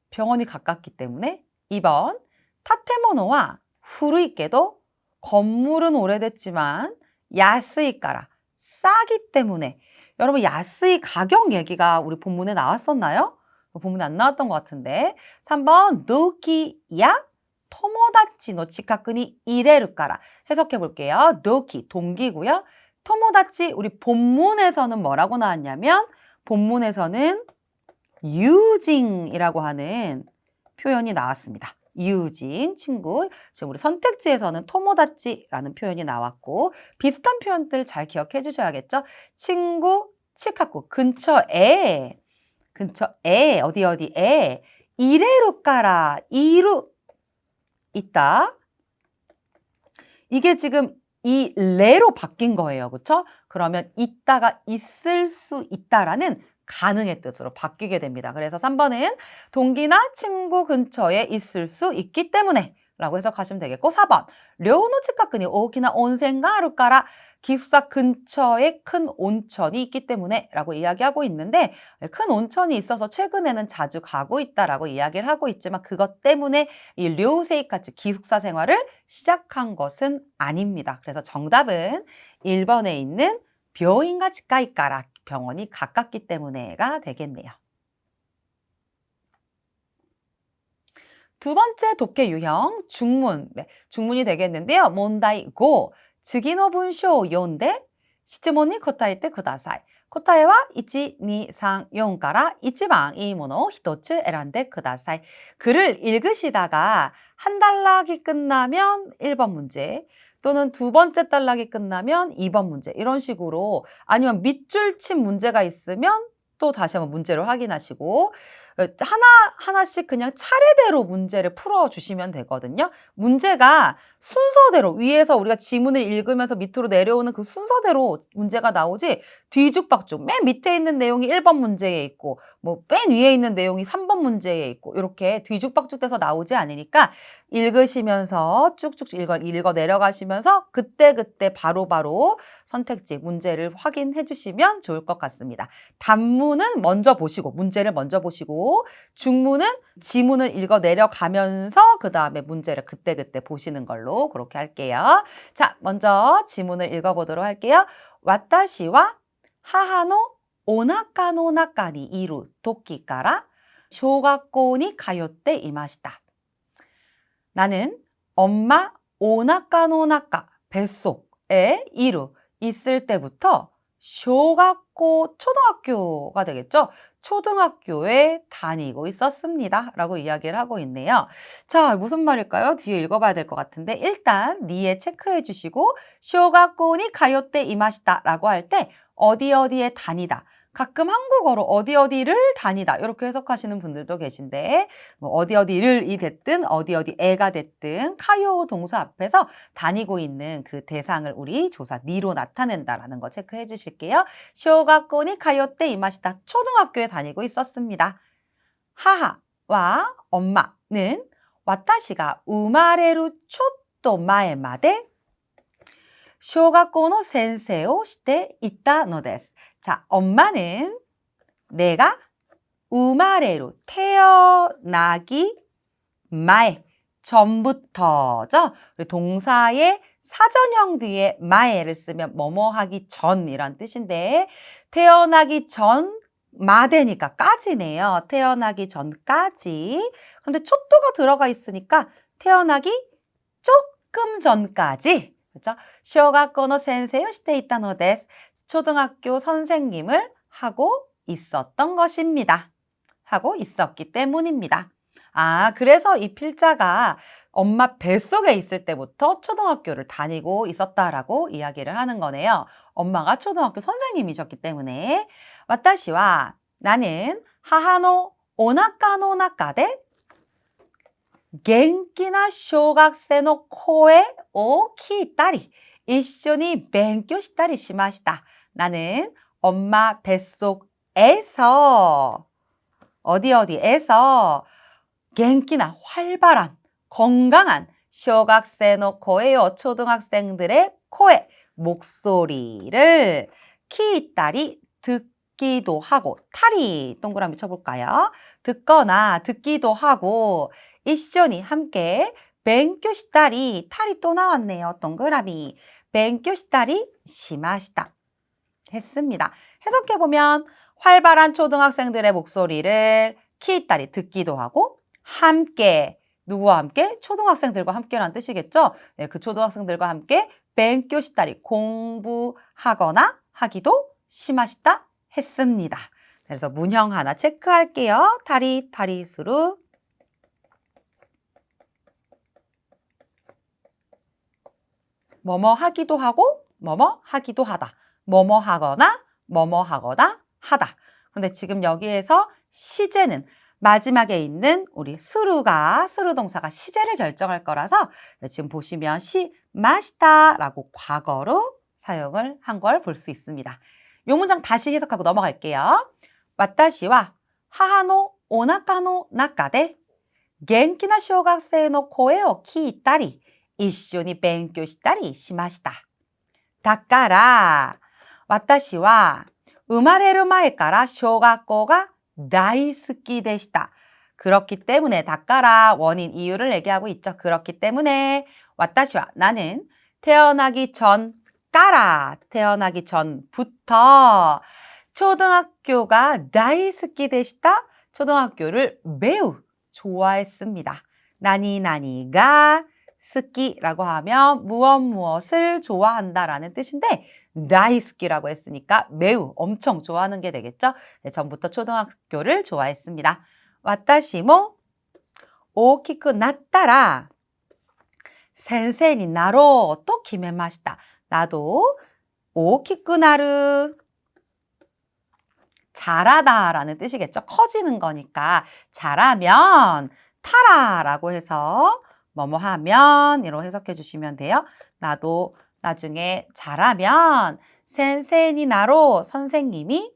병원이 가깝기 때문에 2번 타테모노와 후루이께도 건물은 오래됐지만 야스이까라 싸기 때문에 여러분 야스이 가격 얘기가 우리 본문에 나왔었나요? 본문에 안 나왔던 것 같은데 3번 도키야 토모다치 노 치카쿠니 이레루까라 해석해 볼게요. 도키 동기고요. 토모다치 우리 본문에서는 뭐라고 나왔냐면 본문에서는 유징이라고 하는 표현이 나왔습니다. 유진 친구. 지금 우리 선택지에서는 토모다치라는 표현이 나왔고 비슷한 표현들 잘 기억해 주셔야겠죠. 친구 치카쿠 근처에 어디에 이레루까라 이루 있다. 이게 지금 이 레로 바뀐 거예요. 그렇죠? 그러면 있다가 있을 수 있다라는 가능의 뜻으로 바뀌게 됩니다. 그래서 3번은 동기나 친구 근처에 있을 수 있기 때문에 라고 해석하시면 되겠고 4번 료의 치카쿠니 오키나 온센가 아루 까라 기숙사 근처에 큰 온천이 있기 때문에 라고 이야기하고 있는데 큰 온천이 있어서 최근에는 자주 가고 있다라고 이야기를 하고 있지만 그것 때문에 이 료세이카츠 기숙사 생활을 시작한 것은 아닙니다. 그래서 정답은 1번에 있는 벼인가 치카이까라 병원이 가깝기 때문에가 되겠네요. 두 번째 독해 유형 중문, 중문이 되겠는데요. 문다이 5, 次の文章を読んで質問に答えてください。答えは1、2、3、4から一番いいものを一つ選んでください. 글을 읽으시다가 한 단락이 끝나면 1번 문제, 또는 두 번째 단락이 끝나면 2번 문제 이런 식으로 아니면 밑줄 친 문제가 있으면 또 다시 한번 문제를 확인하시고 하나씩 그냥 차례대로 문제를 풀어주시면 되거든요. 문제가 순서대로 위에서 우리가 지문을 읽으면서 밑으로 내려오는 그 순서대로 문제가 나오지 뒤죽박죽 맨 밑에 있는 내용이 1번 문제에 있고 뭐 맨 위에 있는 내용이 3번 문제에 있고 이렇게 뒤죽박죽 돼서 나오지 않으니까 읽으시면서 쭉쭉 읽어 내려가시면서 그때그때 바로바로 선택지 문제를 확인해 주시면 좋을 것 같습니다. 단문은 먼저 보시고 문제를 먼저 보시고 중문은 지문을 읽어 내려가면서 그 다음에 문제를 그때그때 보시는 걸로 그렇게 할게요. 자, 먼저 지문을 읽어보도록 할게요. 와타시와 하하노 오나카 노 나카にいる時から小学校に通っていました. 나는 엄마 오나카 노 나카 뱃속에 있을 때부터 쇼각고 초등학교가 되겠죠. 초등학교에 다니고 있었습니다. 라고 이야기를 하고 있네요. 자, 무슨 말일까요? 뒤에 읽어봐야 될 것 같은데 일단 리에 체크해 주시고 쇼각고니 가요때 이마시다 라고 할 때 어디에 다니다. 가끔 한국어로 어디를 다니다 이렇게 해석하시는 분들도 계신데 뭐 어디를이 됐든 어디에가 됐든 카요 동사 앞에서 다니고 있는 그 대상을 우리 조사 니로 나타낸다라는 거 체크해 주실게요. 쇼가코니 가요때 이마시다. 초등학교에 다니고 있었습니다. 하하와 엄마는 와타시가 우마레루 초또 마에 마데 쇼가코노 센세오 시테 있다 노데스. 자, 엄마는 내가 우마레로 태어나기 마에 전부터죠. 동사의 사전형 뒤에 마에를 쓰면 뭐뭐 하기 전이란 뜻인데 태어나기 전 마대니까 까지네요. 태어나기 전까지. 그런데 초또가 들어가 있으니까 태어나기 조금 전까지. 그렇죠? 쇼가코노 센세요 시테 있다 노데스. 초등학교 선생님을 하고 있었던 것입니다. 하고 있었기 때문입니다. 아, 그래서 이 필자가 엄마 뱃속에 있을 때부터 초등학교를 다니고 있었다라고 이야기를 하는 거네요. 엄마가 초등학교 선생님이셨기 때문에 와타시와 나는 하하노 오나카노 나카데 겐키나 쇼각세의 코에 오 키이타리 이쇼니 벤교 시타리 시마시다. 나는 엄마 뱃속에서 어디에서 겐키나 활발한 건강한 쇼각세의 코에요 초등학생들의 코에 목소리를 키이따리 듣기도 하고 타리 동그라미 쳐볼까요? 듣거나 듣기도 하고 이쇼니 함께 벤교 시타리 타리 또 나왔네요. 동그라미 벤교 시타리 시마시다 했습니다. 해석해보면 활발한 초등학생들의 목소리를 키이따리 듣기도 하고 함께 누구와 함께? 초등학생들과 함께라는 뜻이겠죠. 네, 그 초등학생들과 함께 벤교 시타리 공부하거나 하기도 시마시다 했습니다. 그래서 문형 하나 체크할게요. 타리스루 뭐뭐 하기도 하고 뭐뭐 하기도 하다. 뭐뭐 하거나 하다. 그런데 지금 여기에서 시제는 마지막에 있는 우리 스루 동사가 시제를 결정할 거라서 지금 보시면 시마시다라고 과거로 사용을 한 걸 볼 수 있습니다. 이 문장 다시 해석하고 넘어갈게요. 와타시와 하하노 오나카노 나카데 元気な小学生の声を聞いたり、一緒に勉強したりしました。だから、私は生まれる前から小学校が大好きでした. 그렇기 때문에 닦아라 원인 이유를 얘기하고 있죠. 그렇기 때문에 私は 나는 태어나기 전부터 초등학교가 다이스키 되시다. 초등학교를 매우 좋아했습니다. 나니나니가 스키라고 하면 무엇을 좋아한다라는 뜻인데 다이스키라고 했으니까 매우 엄청 좋아하는 게 되겠죠. 네, 전부터 초등학교를 좋아했습니다. 私も大きくなったら先生になろうと決めました. 나도 大きくなる. 잘하다라는 뜻이겠죠. 커지는 거니까 잘하면 타라라고 해서 뭐뭐 하면 이로 해석해 주시면 돼요. 나도 나중에 잘하면 센세니 나로 선생님이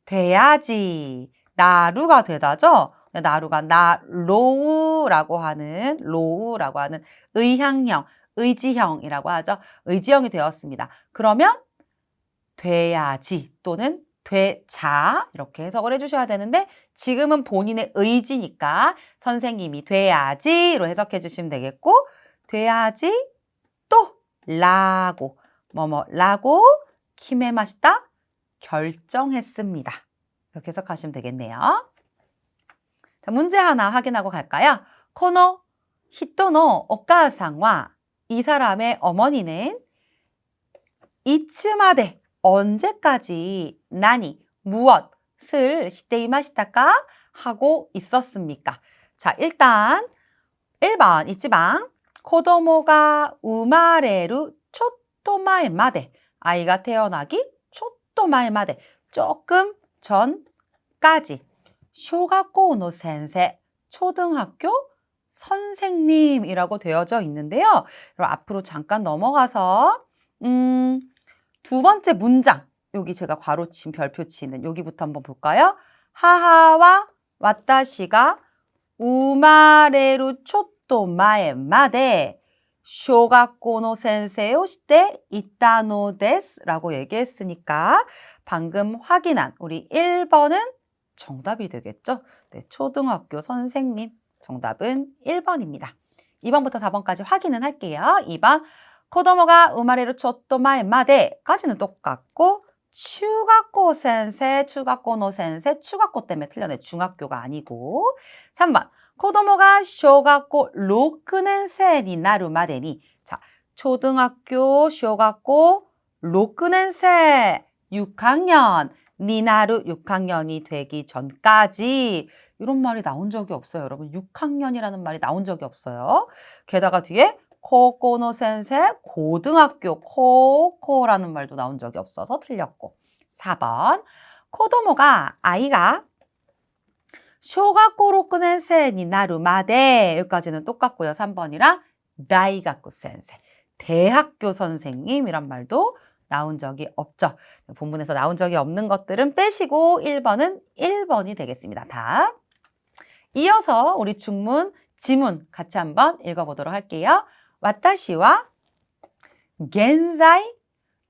돼야지. 나루가 되다죠. 나루가 로우라고 하는 의향형, 의지형이라고 하죠. 의지형이 되었습니다. 그러면 돼야지 또는 되자 이렇게 해석을 해주셔야 되는데 지금은 본인의 의지니까 선생님이 돼야지로 해석해 주시면 되겠고 돼야지 또 라고 뭐뭐라고 키메마시다 결정했습니다. 이렇게 해석하시면 되겠네요. 자, 문제 하나 확인하고 갈까요? 코노 히토노 오카상와 이 사람의 어머니는 이츠마데 언제까지 나니 무엇을 시테이마시타까 하고 있었습니까? 자, 일단 1번 이치방 코도모가 우마레루 초토마에마데 아이가 태어나기 초토마에마데 조금 전까지 쇼가코노 센세 초등학교 선생님이라고 되어져 있는데요. 그럼 앞으로 잠깐 넘어가서 두 번째 문장 여기 제가 괄호친 별표 치는 여기부터 한번 볼까요? 하하와 와타시가 우마레루 초토마에 마데 쇼가코노 센세오 시테 이타노 데스라고 얘기했으니까 방금 확인한 우리 1번은 정답이 되겠죠? 네, 초등학교 선생님 정답은 1번입니다. 2번부터 4번까지 확인은 할게요. 2번 코도모가 우마레루 초토마에 마데까지는 똑같고 추가코 센세, 추가코노 센세, 추가코 때문에 틀렸네. 중학교가 아니고 3번 코도모가 쇼가코 6년생이 나루 마데니 자, 초등학교 쇼가코 6년생 6학년 니나루 6학년이 되기 전까지 이런 말이 나온 적이 없어요. 여러분 6학년이라는 말이 나온 적이 없어요. 게다가 뒤에 코코노 센세 고등학교 코코라는 말도 나온 적이 없어서 틀렸고 4번 코도모가 아이가 쇼가코 6년생이 나루 마데 여기까지는 똑같고요. 3번이랑 다이가쿠 센세 대학교 선생님이란 말도 나온 적이 없죠. 본문에서 나온 적이 없는 것들은 빼시고 1번은 1번이 되겠습니다. 답. 이어서 우리 중문, 지문 같이 한번 읽어보도록 할게요. 와타시와 겐자이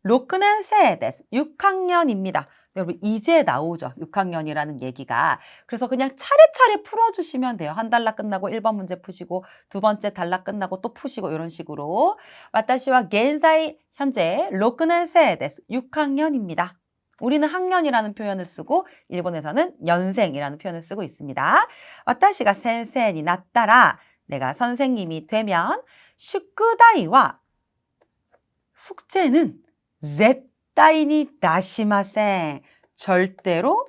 6年生です. 6학년입니다. 여러분 이제 나오죠. 6학년이라는 얘기가. 그래서 그냥 차례차례 풀어주시면 돼요. 한 단락 끝나고 1번 문제 푸시고 두 번째 단락 끝나고 또 푸시고 이런 식으로. 와타시와 겐자이 현재 6年生です. 6학년입니다. 우리는 학년이라는 표현을 쓰고 일본에서는 년생이라는 표현을 쓰고 있습니다. 와타시가 센세니 나따라 내가 선생님이 되면 슈쿠다이와 숙제는 zet다이니 다시마생 절대로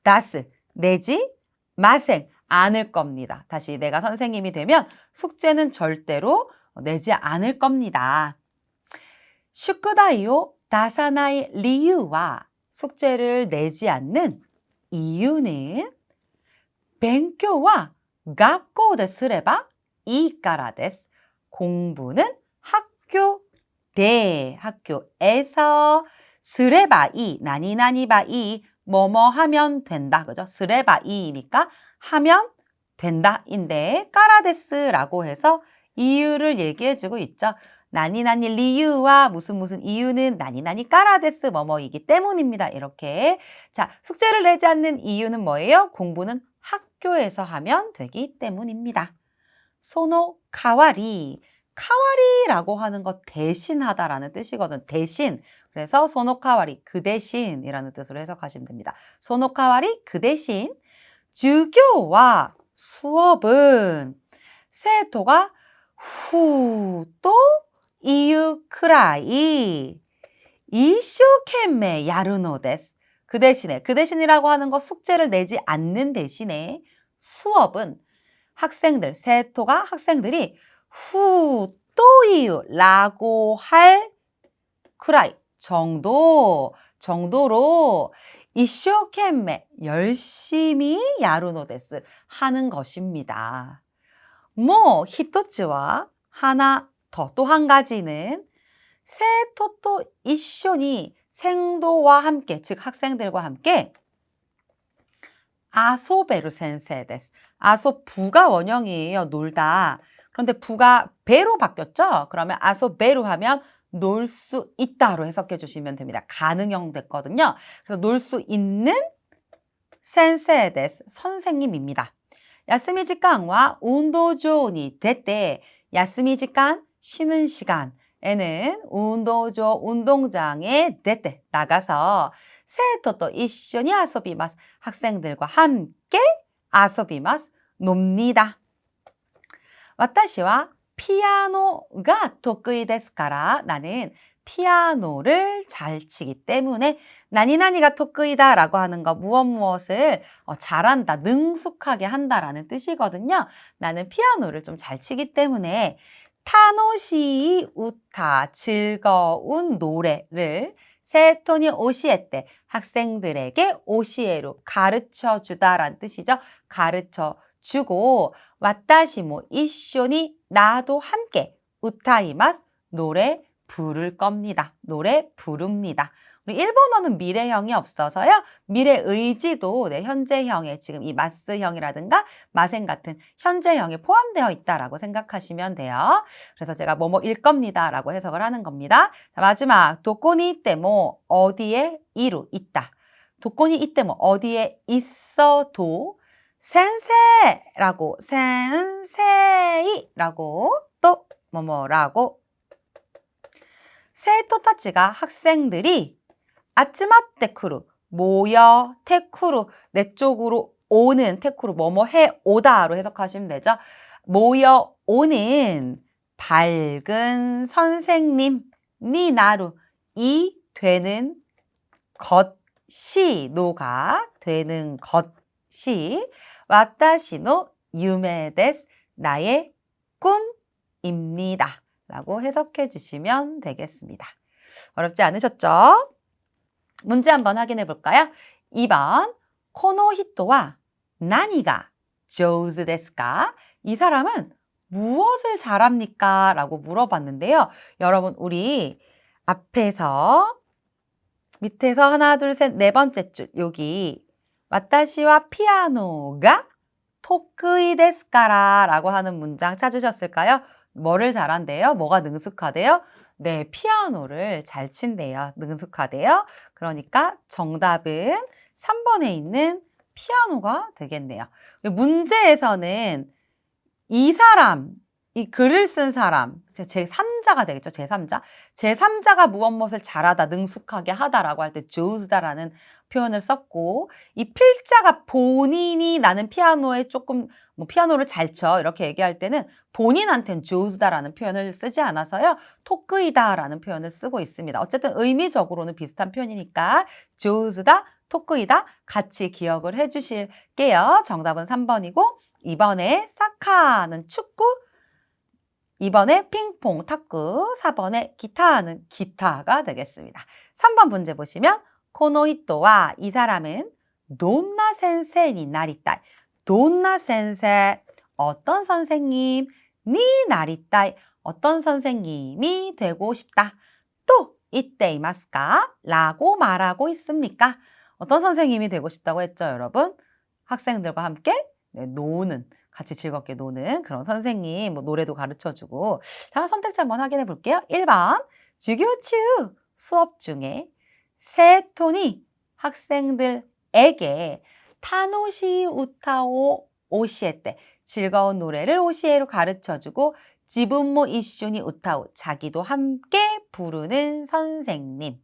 다스 내지 마생 않을 겁니다. 다시 내가 선생님이 되면 숙제는 절대로 내지 않을 겁니다. 슈쿠다이오 다사나이 리유와 숙제를 내지 않는 이유는 벤교와 학교ですればいいからです. 공부는 학교에서 すればいい, 나니나니바 이, 뭐뭐 하면 된다. 그죠? すればいい니까 하면 된다인데 까라데스라고 해서 이유를 얘기해주고 있죠. 나니나니 리유와 무슨 이유는 나니나니 까라데스 뭐뭐이기 때문입니다. 이렇게. 자, 숙제를 내지 않는 이유는 뭐예요? 공부는 학교에서 하면 되기 때문입니다. 소노 카와리. 카와리라고 하는 거 대신하다라는 뜻이거든. 대신. 그래서 소노 카와리 그 대신이라는 뜻으로 해석하시면 됩니다. 소노 카와리 그 대신 주교와 수업은 세토가 후또 이유 크라이 이쇼케메 야르노 데스. 그 대신이라고 하는 거 숙제를 내지 않는 대신에 수업은 학생들, 세토가 학생들이 후또 이유라고 할 크라이 정도로 이쇼케메 열심히 야르노 데스 하는 것입니다. 뭐 히토츠와 하나 더 또 한 가지는 세토토 이쇼니 생도와 함께 즉 학생들과 함께 아소베루 센세 데스. 아소부가 원형이에요. 놀다. 그런데 부가 베로 바뀌었죠? 그러면 아소베루 하면 놀 수 있다로 해석해 주시면 됩니다. 가능형 됐거든요. 그래서 놀 수 있는 센세 데스. 선생님입니다. 야스미 지간과 운도조니 데때 야스미 지간 쉬는 시간에는 운도조 운동장에 데때 나가서 세토토 이쇼니 아소비마스 학생들과 함께 아소비마스 놉니다. 私は 피아노가 得意ですから 나는 피아노를 잘 치기 때문에 나니나니가 得意다 라고 하는 거 무엇을 잘한다, 능숙하게 한다라는 뜻이거든요. 나는 피아노를 좀 잘 치기 때문에 타노시 우타 즐거운 노래를 세토니 오시에때 학생들에게 오시에로 가르쳐 주다라는 뜻이죠. 가르쳐 주고 와타시모 이쇼니 나도 함께 우타이마스 노래 부를 겁니다. 노래 부릅니다. 우리 일본어는 미래형이 없어서요. 미래의지도 현재형에 지금 이 마스형이라든가 마생 같은 현재형에 포함되어 있다라고 생각하시면 돼요. 그래서 제가 뭐뭐일 겁니다 라고 해석을 하는 겁니다. 자, 마지막 도코니 이때모 어디에 이루 있다. 도코니 이때모 어디에 있어도 센세이라고 센세이라고 또 뭐뭐라고 세토타치가 학생들이 아츠마테 쿠루 모여 테쿠루 내 쪽으로 오는 테쿠루 뭐뭐 해 오다로 해석하시면 되죠. 모여 오는 밝은 선생님 니 나루 이 되는 것이 노가 되는 것이 와타시노 유메 데스 나의 꿈입니다. 라고 해석해 주시면 되겠습니다. 어렵지 않으셨죠? 문제 한번 확인해 볼까요? 2번 코노히토와 나니가 조우즈 데스까? 이 사람은 무엇을 잘합니까? 라고 물어봤는데요. 여러분 우리 앞에서 밑에서 하나 둘 셋 네 번째 줄 여기 와타시와 피아노가 토크이 데스까라 라고 하는 문장 찾으셨을까요? 뭐를 잘한대요? 뭐가 능숙하대요? 네, 피아노를 잘 친대요. 능숙하대요. 그러니까 정답은 3번에 있는 피아노가 되겠네요. 문제에서는 이 사람, 이 글을 쓴 사람, 제3자가 되겠죠. 제3자. 제3자가 무엇을 잘하다, 능숙하게 하다라고 할 때 조우즈다라는 표현을 썼고 이 필자가 본인이 나는 피아노에 조금 피아노를 잘 쳐 이렇게 얘기할 때는 본인한테는 조우즈다라는 표현을 쓰지 않아서요. 토크이다라는 표현을 쓰고 있습니다. 어쨌든 의미적으로는 비슷한 표현이니까 조우즈다, 토크이다 같이 기억을 해주실게요. 정답은 3번이고 2번에 사카는 축구 2번에 핑퐁, 탁구, 4번에 기타는 기타가 되겠습니다. 3번 문제 보시면 코노히토와 이 사람은 돈나 센세니 나리따이 돈나 센세 어떤 선생님 니 나리따이 어떤 선생님이 되고 싶다. 또 이때 이마스까? 라고 말하고 있습니까? 어떤 선생님이 되고 싶다고 했죠, 여러분? 학생들과 함께 네, 노는, 같이 즐겁게 노는 그런 선생님, 뭐 노래도 가르쳐주고. 자, 선택지 한번 확인해 볼게요. 1번, 주교추 수업 중에 세톤이 학생들에게 타노시 우타오 오시에때 즐거운 노래를 오시에로 가르쳐주고 지분모 이슈니 우타오 자기도 함께 부르는 선생님.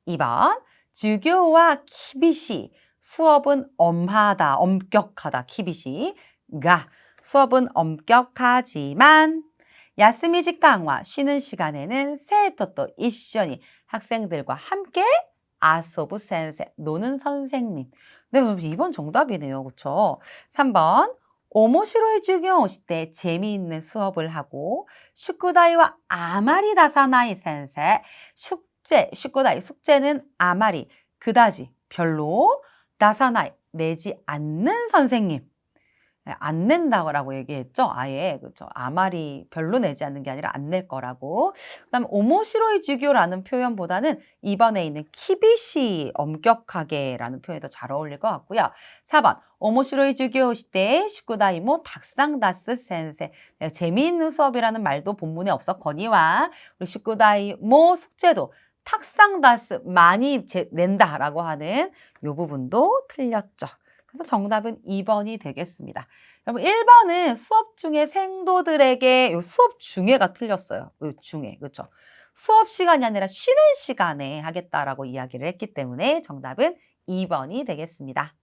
2번, 주교와 키비시 수업은 엄하다, 엄격하다, 키비시가 수업은 엄격하지만 야스미 직강과 쉬는 시간에는 세토또 이쇼니 학생들과 함께 아소부 센세 노는 선생님. 네, 2번 정답이네요. 그렇죠? 3번 오모시로이 주교 오실 때 재미있는 수업을 하고 슈쿠다이와 아마리 다사나이 센세 슈쿠다이 숙제는 아마리 그다지 별로 다사나이 내지 않는 선생님. 안 낸다고 얘기했죠. 아예 그렇죠. 아마리 별로 내지 않는 게 아니라 안 낼 거라고. 그다음 오모시로이 주교라는 표현보다는 2번에 있는 키비시 엄격하게라는 표현이 더 잘 어울릴 것 같고요. 4번 오모시로이 주교 시대 슈쿠다이모 닥상다스 센세 재미있는 수업이라는 말도 본문에 없었거니와 우리 슈쿠다이모 숙제도 탁상다스 많이 낸다라고 하는 이 부분도 틀렸죠. 그래서 정답은 2번이 되겠습니다. 여러분 1번은 수업 중에 생도들에게 요 수업 중에가 틀렸어요. 요 중에. 그렇죠? 수업 시간이 아니라 쉬는 시간에 하겠다라고 이야기를 했기 때문에 정답은 2번이 되겠습니다.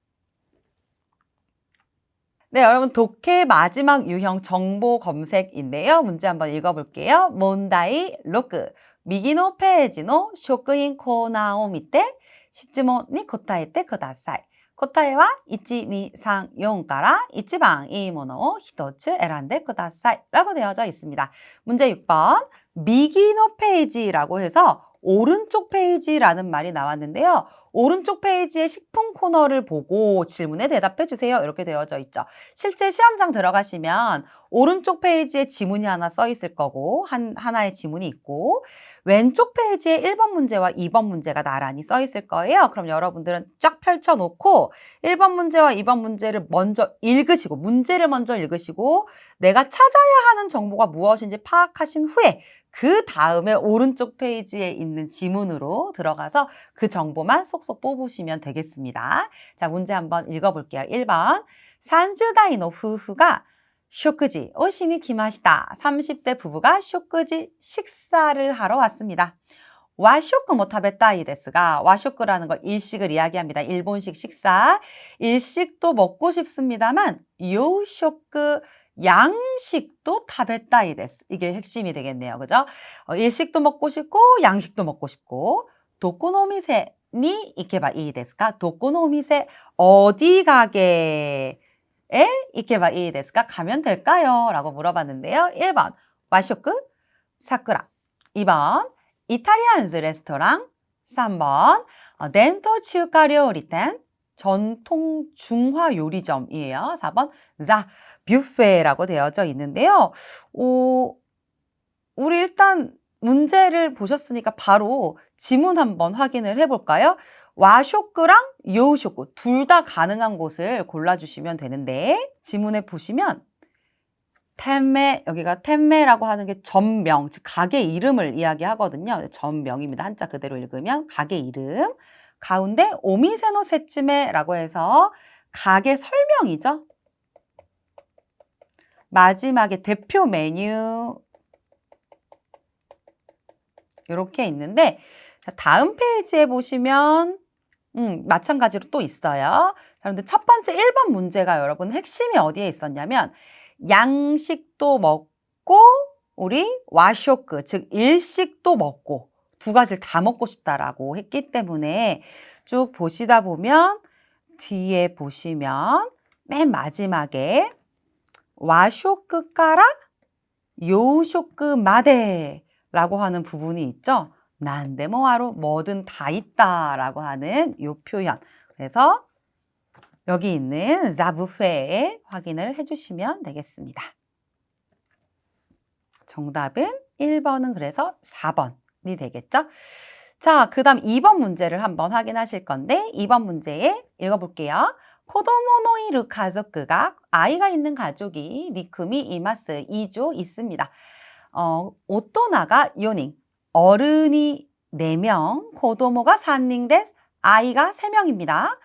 네, 여러분 독해 마지막 유형 정보 검색인데요. 문제 한번 읽어볼게요. 몬다이 로크 미기노 페이지노 쇼크인 코나오 밑에 시즈모니 고타에테 쿠다사이. 答えは1、2、3、4から一番いいものを一つ選んでください. 라고 되어져 있습니다. 문제 6번. 미기노 페이지라고 해서 오른쪽 페이지라는 말이 나왔는데요. 오른쪽 페이지의 식품 코너를 보고 질문에 대답해 주세요. 이렇게 되어져 있죠. 실제 시험장 들어가시면 오른쪽 페이지에 지문이 하나 써 있을 거고 하나의 지문이 있고 왼쪽 페이지에 1번 문제와 2번 문제가 나란히 써 있을 거예요. 그럼 여러분들은 쫙 펼쳐놓고 1번 문제와 2번 문제를 먼저 읽으시고 문제를 먼저 읽으시고 내가 찾아야 하는 정보가 무엇인지 파악하신 후에 그 다음에 오른쪽 페이지에 있는 지문으로 들어가서 그 정보만 쏙쏙 뽑으시면 되겠습니다. 자, 문제 한번 읽어볼게요. 1번. 30代の夫婦が 쇼크지 오시니 기마시다. 30대 부부가 쇼크지 식사를 하러 왔습니다. 와쇼크 뭐 타베타이 데스가 와쇼크라는 걸 일식을 이야기합니다. 일본식 식사. 일식도 먹고 싶습니다만 요쇼크 양식도 타베타이 데스. 이게 핵심이 되겠네요. 그죠? 일식도 먹고 싶고 양식도 먹고 싶고 도코노미세 니 이케바 이 데스까? 도코노미세 어디 가게에 이케바 이 데스까? 가면 될까요? 라고 물어봤는데요. 1번 와쇼크 사쿠라. 2번 이탈리안즈 레스토랑. 3번 덴토 치우카 료리텐 전통 중화 요리점이에요. 4번 자 뷔페라고 되어져 있는데요. 우리 일단 문제를 보셨으니까 바로 지문 한번 확인을 해볼까요? 와쇼크랑 요쇼크 둘 다 가능한 곳을 골라주시면 되는데 지문에 보시면 텐메, 여기가 텐메라고 하는 게 점명, 즉 가게 이름을 이야기하거든요. 점명입니다. 한자 그대로 읽으면 가게 이름. 가운데 오미세노 세츠메라고 해서 가게 설명이죠. 마지막에 대표 메뉴 이렇게 있는데 다음 페이지에 보시면 마찬가지로 또 있어요. 자, 근데 첫 번째 1번 문제가 여러분 핵심이 어디에 있었냐면 양식도 먹고 우리 와쇼크 즉 일식도 먹고 두 가지를 다 먹고 싶다라고 했기 때문에 쭉 보시다 보면 뒤에 보시면 맨 마지막에 와쇼크까라 요쇼크마데 라고 하는 부분이 있죠. 난데모하루 뭐든 다 있다라고 하는 이 표현. 그래서 여기 있는 자부페에 확인을 해주시면 되겠습니다. 정답은 1번은 그래서 4번이 되겠죠. 자, 그 다음 2번 문제를 한번 확인하실 건데 2번 문제에 읽어볼게요. 코도모노 이루 가족가 아이가 있는 가족이 니크미 이마스 2조 있습니다. 오토나가 4인, 어른이 4명, 고도모가 3인 데스, 아이가 3명입니다.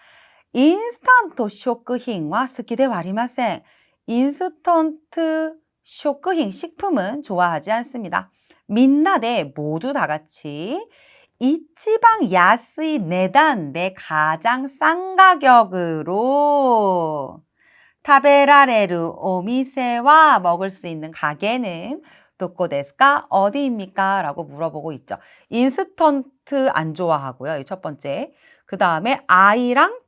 인스턴트 쇼크힌과 스키데 와리마센. 인스턴트 쇼크힌 식품은 좋아하지 않습니다. 민나데 모두 다 같이 이치방 야스이 내단데 가장 싼 가격으로 타베라레루 오미세와 먹을 수 있는 가게는 도코 데스까? 어디입니까? 라고 물어보고 있죠. 인스턴트 안 좋아하고요. 이 첫 번째. 그 다음에 아이랑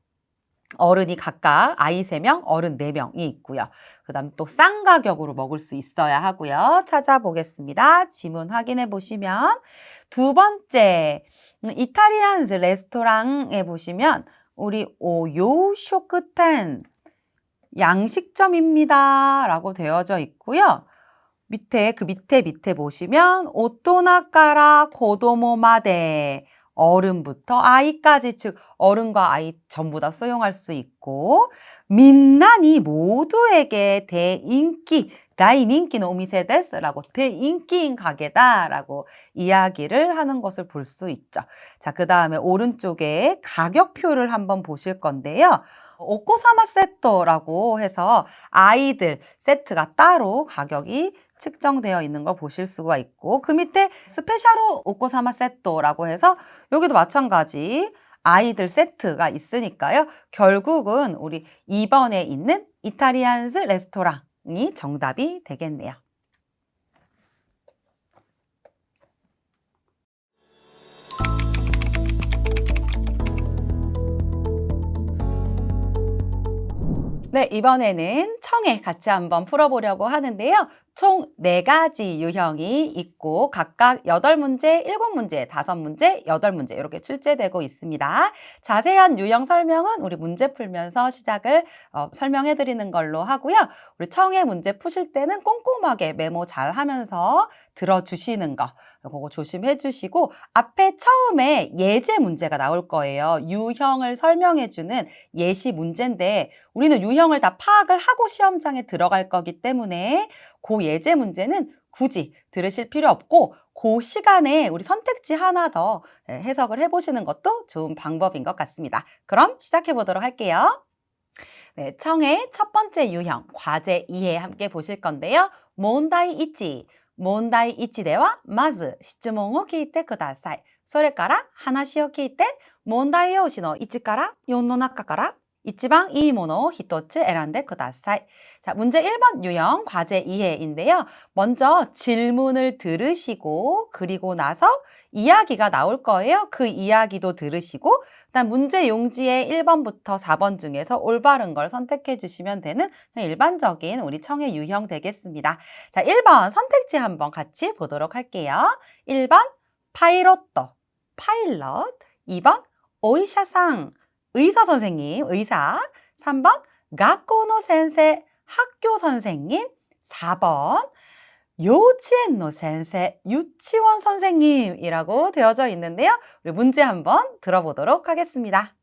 어른이 각각 아이 3명, 어른 4명이 있고요. 그 다음 또 싼 가격으로 먹을 수 있어야 하고요. 찾아보겠습니다. 지문 확인해 보시면 두 번째 이탈리안즈 레스토랑에 보시면 우리 오요 쇼크텐 양식점입니다 라고 되어져 있고요. 밑에 밑에 보시면 오토나까라 고도모마데 어른부터 아이까지, 즉 어른과 아이 전부 다 수용할 수 있고 민나니 모두에게 대인기 다이닌기노 오미세 데스라고 대인기인 가게다라고 이야기를 하는 것을 볼 수 있죠. 자, 그 다음에 오른쪽에 가격표를 한번 보실 건데요. 오코사마 세토라고 해서 아이들 세트가 따로 가격이 측정되어 있는 걸 보실 수가 있고 그 밑에 스페셜로 오코사마 세토라고 해서 여기도 마찬가지 아이들 세트가 있으니까요. 결국은 우리 2번에 있는 이탈리안스 레스토랑이 정답이 되겠네요. 네, 이번에는 청해 같이 한번 풀어보려고 하는데요. 총 4가지 유형이 있고 각각 8문제, 7문제, 5문제, 8문제 이렇게 출제되고 있습니다. 자세한 유형 설명은 우리 문제 풀면서 시작을 설명해 드리는 걸로 하고요. 우리 청해 문제 푸실 때는 꼼꼼하게 메모 잘 하면서 들어주시는 거 그거 조심해 주시고 앞에 처음에 예제 문제가 나올 거예요. 유형을 설명해 주는 예시 문제인데 우리는 유형을 다 파악을 하고 시험장에 들어갈 거기 때문에 그 예제 문제는 굳이 들으실 필요 없고 그 시간에 우리 선택지 하나 더 해석을 해보시는 것도 좋은 방법인 것 같습니다. 그럼 시작해 보도록 할게요. 네, 청의 첫 번째 유형, 과제 이해 함께 보실 건데요.問題 1, 問題 1ではまず質問を聞いてください。それから話を聞いて問題用紙の1から4の中から一番いいものを一つ選んでください. 자, 문제 1번 유형 과제 이해인데요. 먼저 질문을 들으시고 그리고 나서 이야기가 나올 거예요. 그 이야기도 들으시고 그다음 문제 용지에 1번부터 4번 중에서 올바른 걸 선택해 주시면 되는 일반적인 우리 청의 유형 되겠습니다. 자, 1번 선택지 한번 같이 보도록 할게요. 1번 파이로또, 파일럿. 2번 오이샤상, 의사 선생님, 의사. 3번 가코노 센세, 학교 선생님. 4번 요치엔노 센세, 유치원 선생님이라고 되어져 있는데요. 우리 문제 한번 들어보도록 하겠습니다.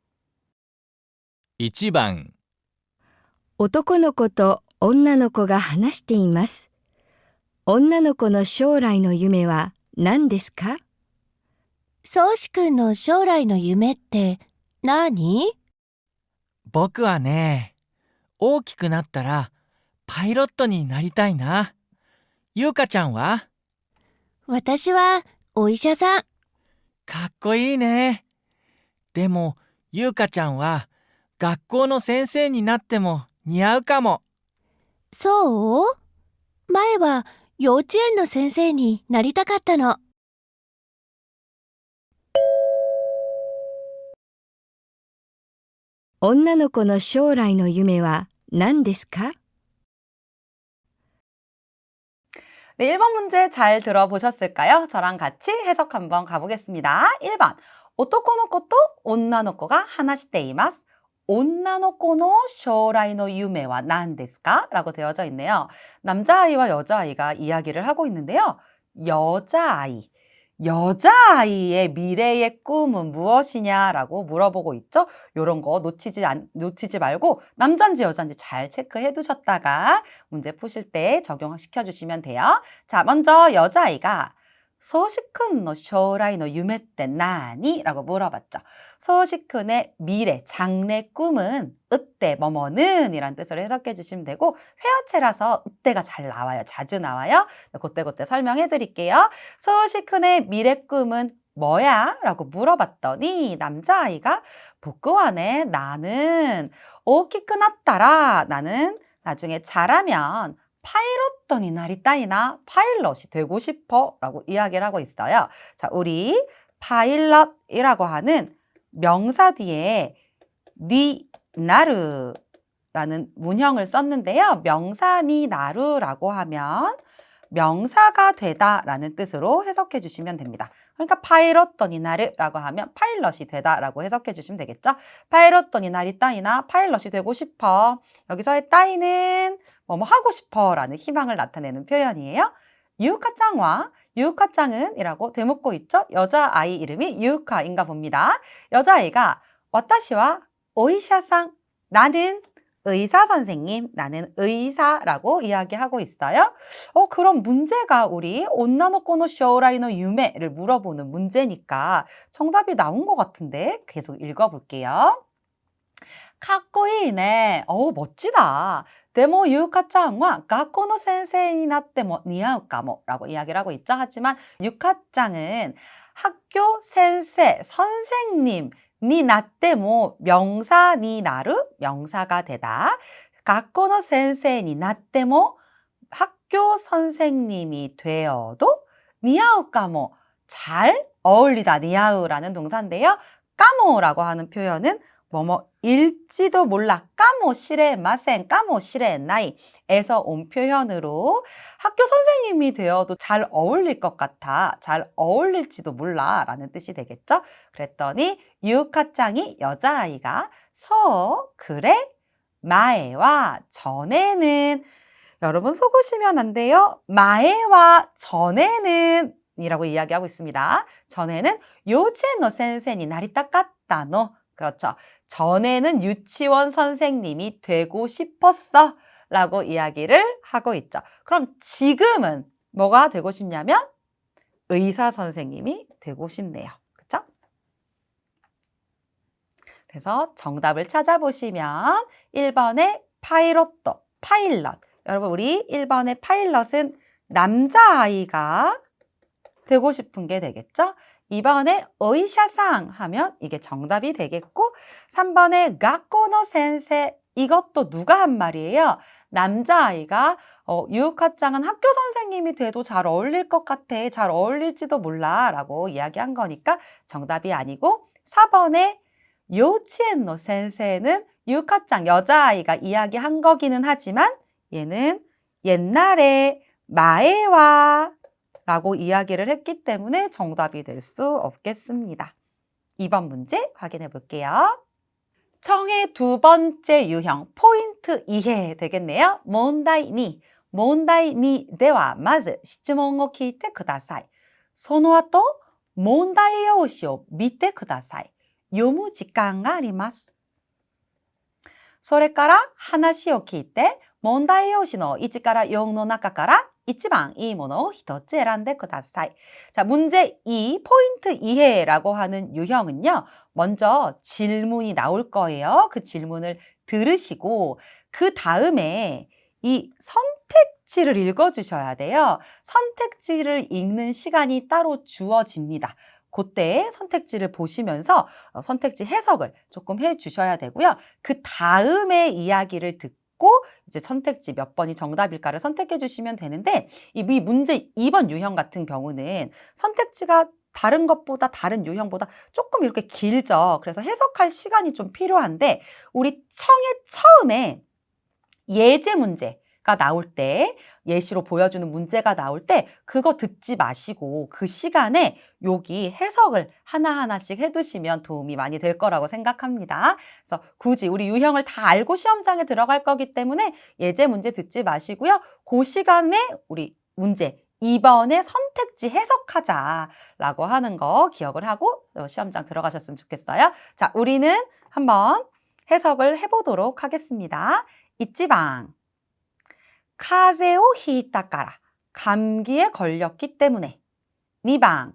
1番男の子と女の子が話しています。女の子の将来の夢は何ですか？そうしくんの将来の夢って何？僕はね、大きくなったらパイロットになりたいな。ゆうかちゃんは？私はお医者さん。かっこいいね。でも、ゆうかちゃんは学校の先生になっても似合うかも。そう？前は幼稚園の先生になりたかったの。女の子の将来の夢は何ですか？ 네, 1번 문제 잘 들어보셨을까요? 저랑 같이 해석 한번 가보겠습니다. 1번, 오토코노코또 온나노코가 하나시테이마스. 온나노코노 쇼라이노 유메와 난데스까? 라고 되어져 있네요. 남자아이와 여자아이가 이야기를 하고 있는데요. 여자아이, 여자아이의 미래의 꿈은 무엇이냐라고 물어보고 있죠. 요런 거 놓치지 말고 남자인지 여자인지 잘 체크해 두셨다가 문제 푸실 때 적용시켜 주시면 돼요. 자, 먼저 여자아이가 소식쿤의 将来の夢って何? 라고 물어봤죠. 소식쿤의 미래, 장래 꿈은 으때 뭐뭐는 이란 뜻으로 해석해 주시면 되고 회화체라서 으때가 잘 나와요. 자주 나와요. 그때 설명해 드릴게요. 소식쿤의 미래 꿈은 뭐야? 라고 물어봤더니 남자아이가 복구하네. 나는 오키크났다라. 나는 나중에 자라면 파이로트니 나리따이나 파일럿이 되고 싶어 라고 이야기를 하고 있어요. 자, 우리 파일럿이라고 하는 명사 뒤에 니 나루라는 문형을 썼는데요. 명사 니 나루라고 하면 명사가 되다라는 뜻으로 해석해 주시면 됩니다. 그러니까 파이로트니 나르라고 하면 파일럿이 되다라고 해석해 주시면 되겠죠. 파이로트니 나리따이나 파일럿이 되고 싶어. 여기서의 따이는 뭐뭐 하고 싶어라는 희망을 나타내는 표현이에요. 유카짱와 유카짱은 이라고 되묻고 있죠. 여자아이 이름이 유카인가 봅니다. 여자아이가 와타시와 오이샤상, 나는 의사 선생님, 나는 의사라고 이야기하고 있어요. 그럼 문제가 우리 온나노코노 쇼라이노 유메를 물어보는 문제니까 정답이 나온 것 같은데 계속 읽어볼게요. 카꼬이네. 멋지다. でも 유카짱과 가코노 센세이 나떼모 니아우까모 라고 이야기를 하고 있죠. 하지만 유카짱은 학교 센세, 선생님이 나떼모 명사니 나루, 명사가 되다. 가코노 센세이 나떼모 학교 선생님이 되어도 니아우까모 잘 어울리다. 니아우라는 동사인데요. 까모라고 하는 표현은 일지도 몰라 까모시레 마센 까모시레 나이에서 온 표현으로 학교 선생님이 되어도 잘 어울릴 것 같아. 잘 어울릴지도 몰라 라는 뜻이 되겠죠. 그랬더니 유카짱이 여자아이가 그래 마에와 전에는 여러분 속으시면 안 돼요. 마에와 전에는 이라고 이야기하고 있습니다. 전에는 요치엔노 센세니 나리타까타노. 그렇죠. 전에는 유치원 선생님이 되고 싶었어 라고 이야기를 하고 있죠. 그럼 지금은 뭐가 되고 싶냐면 의사 선생님이 되고 싶네요. 그렇죠? 그래서 정답을 찾아보시면 1번의 파일럿. 여러분 우리 1번의 파일럿은 남자아이가 되고 싶은 게 되겠죠? 2번에 의사상 하면 이게 정답이 되겠고 3번에 가코노 센세 이것도 누가 한 말이에요? 남자아이가 유카짱은 학교 선생님이 돼도 잘 어울릴 것 같아. 잘 어울릴지도 몰라 라고 이야기한 거니까 정답이 아니고 4번에 요치엔노 센세는 유카짱 여자아이가 이야기한 거기는 하지만 얘는 옛날에 마에와 라고 이야기를 했기 때문에 정답이 될 수 없겠습니다. 2번 문제 확인해 볼게요. 청의 두 번째 유형 포인트 이해 되겠네요. 문다이니ではまず質問を聞いてください。その後問題用紙を見てください。読む時間があります。それから話を聞いて問題用紙の1から4の中から一番いいものを一つ選んでください. 자, 문제 2, 포인트 이해라고 하는 유형은요. 먼저 질문이 나올 거예요. 그 질문을 들으시고 그 다음에 이 선택지를 읽어주셔야 돼요. 선택지를 읽는 시간이 따로 주어집니다. 그때 선택지를 보시면서 선택지 해석을 조금 해주셔야 되고요. 그 다음에 이야기를 듣고 이제 선택지 몇 번이 정답일까를 선택해 주시면 되는데 이 문제 2번 유형 같은 경우는 선택지가 다른 것보다 다른 유형보다 조금 이렇게 길죠. 그래서 해석할 시간이 좀 필요한데 우리 청의 처음에 예제 문제가 나올 때 예시로 보여주는 문제가 나올 때 그거 듣지 마시고 그 시간에 여기 해석을 하나하나씩 해두시면 도움이 많이 될 거라고 생각합니다. 그래서 굳이 우리 유형을 다 알고 시험장에 들어갈 거기 때문에 예제 문제 듣지 마시고요. 그 시간에 우리 문제 2번의 선택지 해석하자라고 하는 거 기억을 하고 시험장 들어가셨으면 좋겠어요. 자, 우리는 한번 해석을 해보도록 하겠습니다. 1번. 카제오 히이타까라. 감기에 걸렸기 때문에. 2번.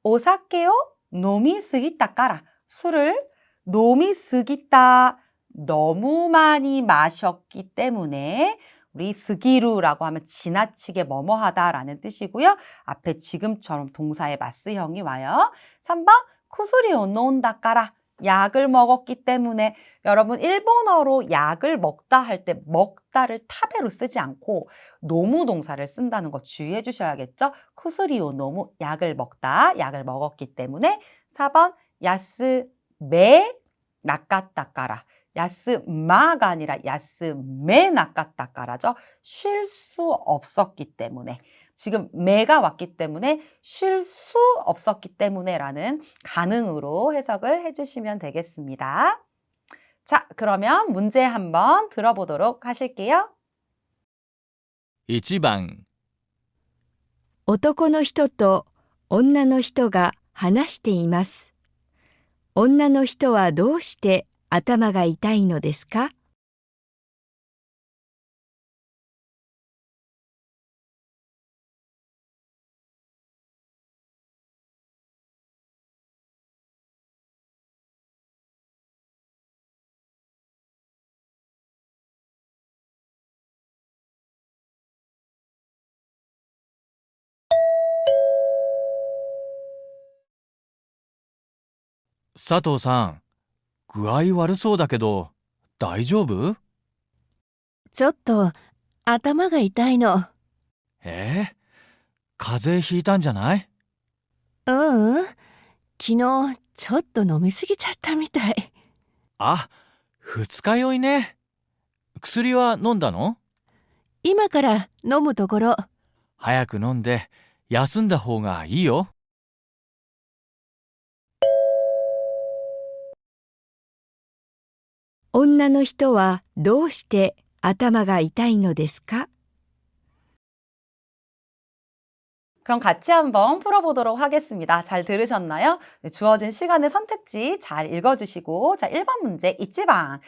오사케오 노미스기타까라. 술을 노미스기타. 너무 많이 마셨기 때문에. 우리 스기루라고 하면 지나치게 뭐뭐하다라는 뜻이고요. 앞에 지금처럼 동사의 마스형이 와요. 3번 쿠스리오 노온다까라. 약을 먹었기 때문에. 여러분 일본어로 약을 먹다 할 때 먹다를 타베로 쓰지 않고 노무 동사를 쓴다는 거 주의해 주셔야겠죠. 쿠스리오 노무 약을 먹다, 약을 먹었기 때문에. 4번 야스메 나까따까라. 야스마가 아니라 야스메 나까따까라죠. 쉴 수 없었기 때문에. 지금 매가 왔기 때문에 쉴 수 없었기 때문에라는 가능으로 해석을 해주시면 되겠습니다. 자, 그러면 문제 한번 들어보도록 하실게요. 1番、男の人と女の人が話しています。女の人はどうして頭が痛いのですか？佐藤さん、具合悪そうだけど、大丈夫？ちょっと頭が痛いの。風邪ひいたんじゃない？ううん。昨日ちょっと飲みすぎちゃったみたい。あ、二日酔いね。薬は飲んだの？今から飲むところ。早く飲んで休んだ方がいいよ。女の人はどうして頭が痛いのですか？ 그럼 같이 한번 풀어보도록 하겠습니다. 잘 들으셨나요? 네, 주어진 시간의 선택지 잘 읽어주시고. 자, 1번 문제 1번.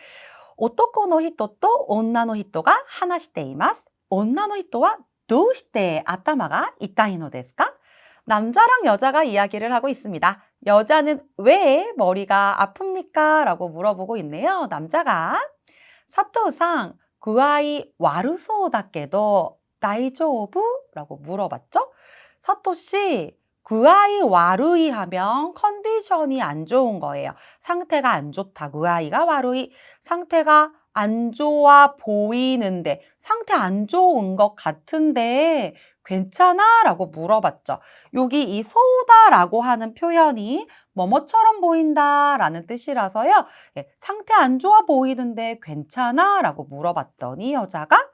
男の人と女の人が話しています。女の人はどうして頭が痛いのですか? 남자랑 여자가 이야기를 하고 있습니다. 여자는 왜 머리가 아픕니까? 라고 물어보고 있네요. 남자가 사토상 구아이 와르소다케도 다이조부? 라고 물어봤죠. 사토씨, 구아이 와루이 하면 컨디션이 안 좋은 거예요. 상태가 안 좋다. 구아이가 와루이. 상태가 안 좋아 보이는데, 상태 안 좋은 것 같은데 괜찮아? 라고 물어봤죠. 여기 이 소우다라고 하는 표현이 뭐뭐처럼 보인다 라는 뜻이라서요. 상태 안 좋아 보이는데 괜찮아? 라고 물어봤더니 여자가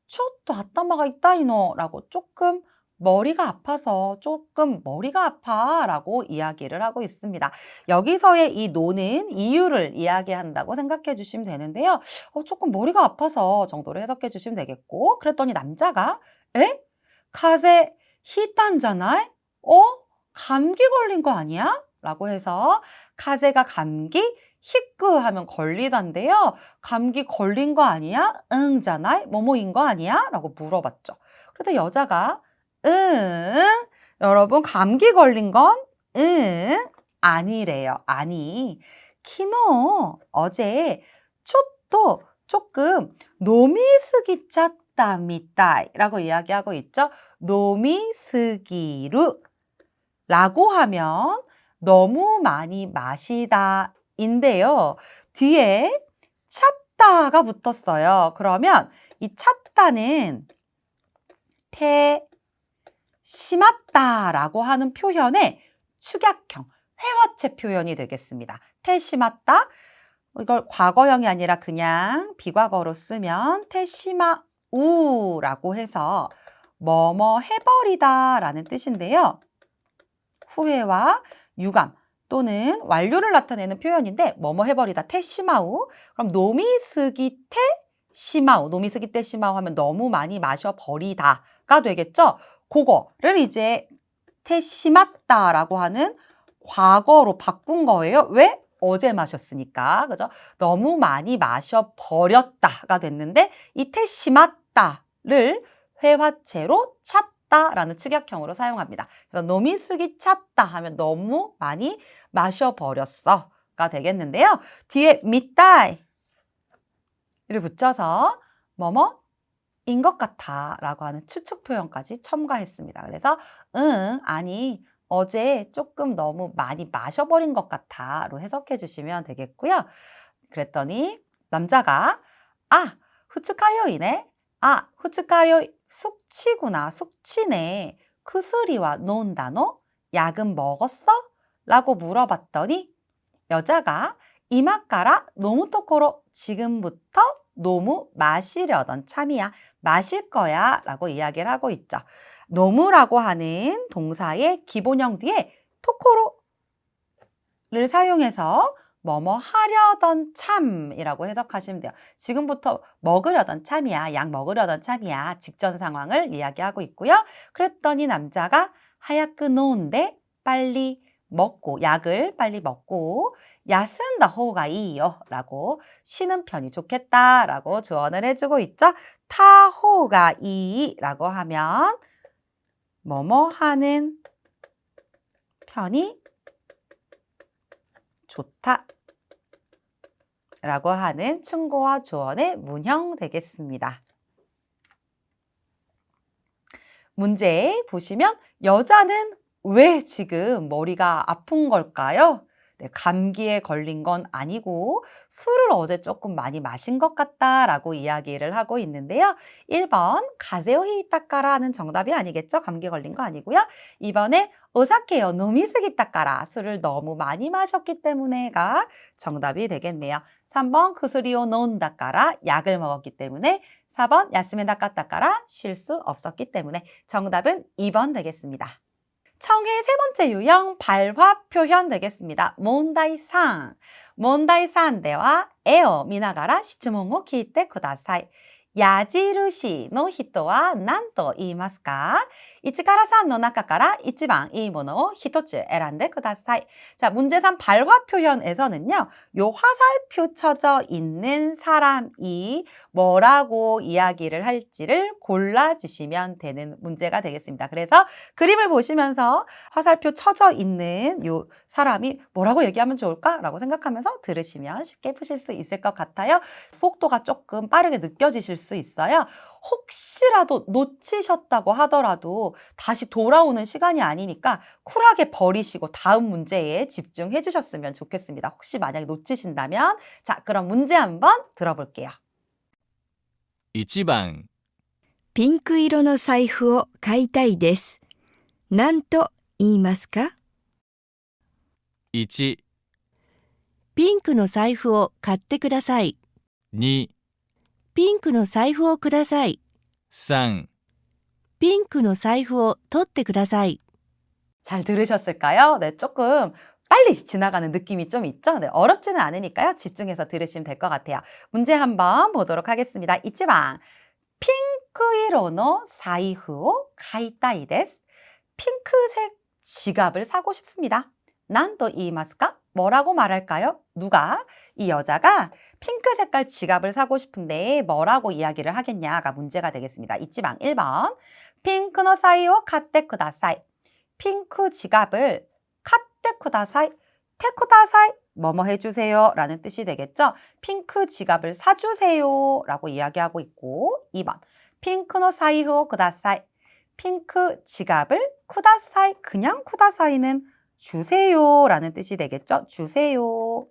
초또 아따마가 있다이노 라고 조금 머리가 아파서 조금 머리가 아파 라고 이야기를 하고 있습니다. 여기서의 이 노는 이유를 이야기한다고 생각해 주시면 되는데요. 조금 머리가 아파서 정도로 해석해 주시면 되겠고, 그랬더니 남자가 카제 히탄잖아? 감기 걸린 거 아니야? 라고 해서 카제가 감기, 히크 하면 걸리단데요. 감기 걸린 거 아니야? 응잖아? 뭐뭐인 거 아니야? 라고 물어봤죠. 그래서 여자가 여러분 감기 걸린 건 아니래요. 아니. 키노 어제 초또 조금 노미스기 짰답니다 라고 이야기하고 있죠. 노미스기루 라고 하면 너무 많이 마시다 인데요. 뒤에 찼다가 붙었어요. 그러면 이 찼다는 심았다라고 하는 표현의 축약형, 회화체 표현이 되겠습니다. 심았다. 이걸 과거형이 아니라 그냥 비과거로 쓰면 심아우라고 해서 뭐뭐 해버리다 라는 뜻인데요. 후회와 유감 또는 완료를 나타내는 표현인데 뭐뭐 해버리다 심아우. 그럼 노미스기 심아우, 노미스기 심아우 하면 너무 많이 마셔버리다가 되겠죠. 그거를 이제 테시마다라고 하는 과거로 바꾼 거예요. 왜? 어제 마셨으니까. 그죠? 너무 많이 마셔버렸다가 됐는데 이 테시마다를 회화체로 찼다라는 측약형으로 사용합니다. 그래서 노미쓰기 찼다 하면 너무 많이 마셔버렸어가 되겠는데요. 뒤에 미타이를 붙여서 뭐뭐인 것 같아 라고 하는 추측 표현까지 첨가했습니다. 그래서 아니 어제 조금 너무 많이 마셔버린 것 같아로 해석해 주시면 되겠고요. 그랬더니 남자가 후츠카요이네. 후츠카요 숙취구나. 숙취네. 쿠스리와 논다노? 약은 먹었어? 라고 물어봤더니 여자가 이마까라 노무 토코로 지금부터 노무 마시려던 참이야. 마실 거야 라고 이야기를 하고 있죠. 노무라고 하는 동사의 기본형 뒤에 토코로를 사용해서 뭐뭐 하려던 참이라고 해석하시면 돼요. 지금부터 먹으려던 참이야. 약 먹으려던 참이야. 직전 상황을 이야기하고 있고요. 그랬더니 남자가 하야크 노은데 빨리 먹고 약을 빨리 먹고 야쓴다 호가 이요 라고 쉬는 편이 좋겠다 라고 조언을 해주고 있죠. 타호가 이라고 하면 뭐뭐 하는 편이 좋다 라고 하는 충고와 조언의 문형 되겠습니다. 문제 보시면 여자는 왜 지금 머리가 아픈 걸까요? 네, 감기에 걸린 건 아니고 술을 어제 조금 많이 마신 것 같다라고 이야기를 하고 있는데요. 1번 가세오히 따까라 하는 정답이 아니겠죠? 감기 걸린 거 아니고요. 2번에 오사케요 노미스기 따까라 술을 너무 많이 마셨기 때문에가 정답이 되겠네요. 3번 쿠스리오 노은다까라 약을 먹었기 때문에 4번 야스메 나카따까라 쉴 수 없었기 때문에 정답은 2번 되겠습니다. 청의 세 번째 유형 발화 표현 되겠습니다. 몬다이상. 몬다이상대와 에어 미나가라 시츠몬을 키이테 쿠다사이. 야지루시の人は何と言いますか? 1から3の中から一番いいものを一つ選んでください. 자, 문제 3 발화 표현에서는요. 요 화살표 쳐져 있는 사람이 뭐라고 이야기를 할지를 골라주시면 되는 문제가 되겠습니다. 그래서 그림을 보시면서 화살표 쳐져 있는 요 사람이 뭐라고 얘기하면 좋을까라고 생각하면서 들으시면 쉽게 푸실 수 있을 것 같아요. 속도가 조금 빠르게 느껴지실 수 있어요. 혹시라도 놓치셨다고 하더라도 다시 돌아오는 시간이 아니니까 쿨하게 버리시고 다음 문제에 집중해 주셨으면 좋겠습니다. 혹시 만약에 놓치신다면 자, 그럼 문제 한번 들어볼게요. 1番ピンク色の財布を買いたいです。何と言いますか？ 1、ピンクの財布を買ってください。 2、ピンクの財布をください。 3、ピンクの財布を取ってください。 잘 들으셨을까요? 네, 조금 빨리 지나가는 느낌이 좀 있죠? 네, 어렵지는 않으니까요. 집중해서 들으시면 될 것 같아요. 문제 한번 보도록 하겠습니다. 1번 핑크이로노 사이후오 가이타이 데스. 핑크색 지갑을 사고 싶습니다. 난또 이마스까? 뭐라고 말할까요? 누가? 이 여자가 핑크 색깔 지갑을 사고 싶은데 뭐라고 이야기를 하겠냐가 문제가 되겠습니다. 1번 핑크노 사이오 카테 쿠다사이. 핑크 지갑을 카테 쿠다사이. 테쿠다사이 뭐뭐 해주세요 라는 뜻이 되겠죠. 핑크 지갑을 사주세요 라고 이야기하고 있고 2번 핑크노 사이호 쿠다사이. 핑크 지갑을 쿠다사이 그냥 쿠다사이는 주세요 라는 뜻이 되겠죠. 주세요.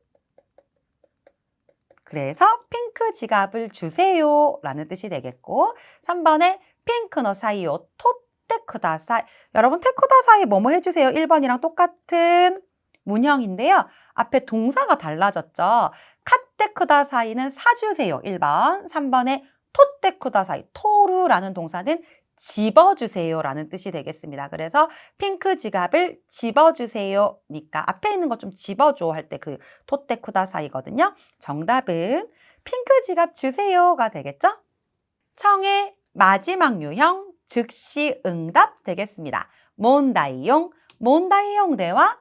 그래서 핑크 지갑을 주세요 라는 뜻이 되겠고 3번에 핑크노 사이요 토떼 쿠다사이. 여러분 테쿠다사이 뭐뭐 해주세요 1번이랑 똑같은 문형인데요. 앞에 동사가 달라졌죠. 카떼 쿠다사이는 사주세요 1번. 3번에 토떼 쿠다사이 토루라는 동사는 집어주세요 라는 뜻이 되겠습니다. 그래서 핑크 지갑을 집어주세요 니까 앞에 있는 거 좀 집어줘 할 때 그 토떼 쿠다사이거든요. 정답은 핑크 지갑 주세요가 되겠죠. 청의 마지막 유형 즉시 응답 되겠습니다. 몬다이용, 몬다이용 대화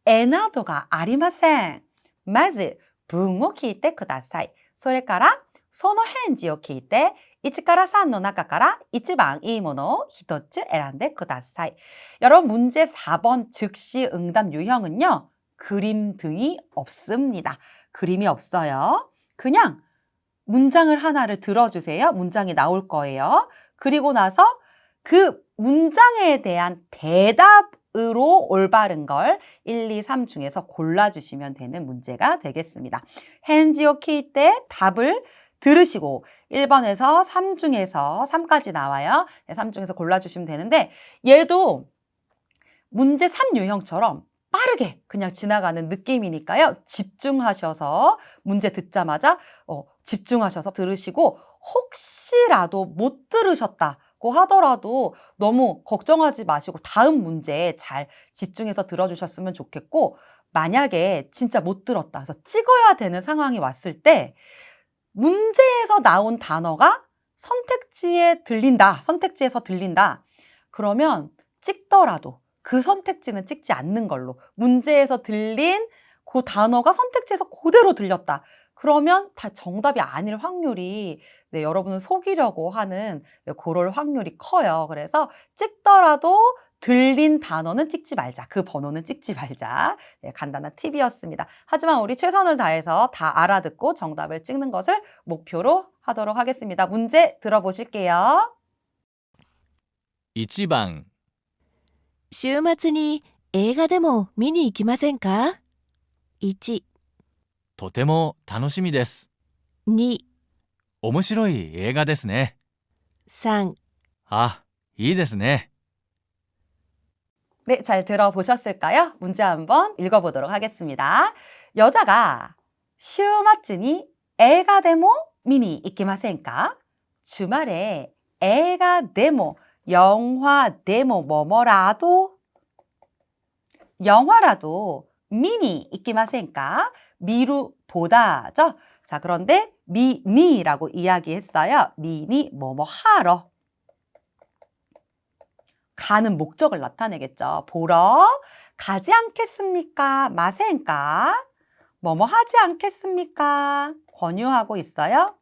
에나도가 아리마센. まず文を聞いてください。それからその返事を聞いて1から3の中から一番いいものを一つ選んでください. 여러분 문제 4번 즉시 응답 유형은요. 그림 등이 없습니다. 그림이 없어요. 그냥 문장을 하나를 들어주세요. 문장이 나올 거예요. 그리고 나서 그 문장에 대한 대답으로 올바른 걸 1, 2, 3 중에서 골라주시면 되는 문제가 되겠습니다. 헨지오 키 때 답을 들으시고 1번에서 3 중에서 3까지 나와요. 3 중에서 골라주시면 되는데 얘도 문제 3 유형처럼 빠르게 그냥 지나가는 느낌이니까요. 집중하셔서 문제 듣자마자 집중하셔서 들으시고 혹시라도 못 들으셨다고 하더라도 너무 걱정하지 마시고 다음 문제에 잘 집중해서 들어주셨으면 좋겠고 만약에 진짜 못 들었다 그래서 찍어야 되는 상황이 왔을 때 문제에서 나온 단어가 선택지에서 들린다. 그러면 찍더라도 그 선택지는 찍지 않는 걸로 문제에서 들린 그 단어가 선택지에서 그대로 들렸다. 그러면 다 정답이 아닐 확률이 여러분을 속이려고 하는 그럴 확률이 커요. 그래서 찍더라도 들린 단어는 찍지 말자. 그 번호는 찍지 말자. 간단한 팁이었습니다. 하지만 우리 최선을 다해서 다 알아듣고 정답을 찍는 것을 목표로 하도록 하겠습니다. 문제 들어보실게요. 1番週末に映画でも見に行きませんか？ 1、とても楽しみです。 2、面白い映画ですね。 3、 あ、いいですね。 네, 잘 들어보셨을까요? 문제 한번 읽어보도록 하겠습니다. 여자가 시우마츠니 에가 데모 미니 이키마센까? 주말에 에가 데모, 영화 데모 영화라도 미니 이키마센까? 미루 보다죠. 자, 그런데 미니라고 이야기했어요. 미니 뭐뭐 하러. 가는 목적을 나타내겠죠. 보러 가지 않겠습니까? 마센까? 뭐뭐 하지 않겠습니까? 권유하고 있어요.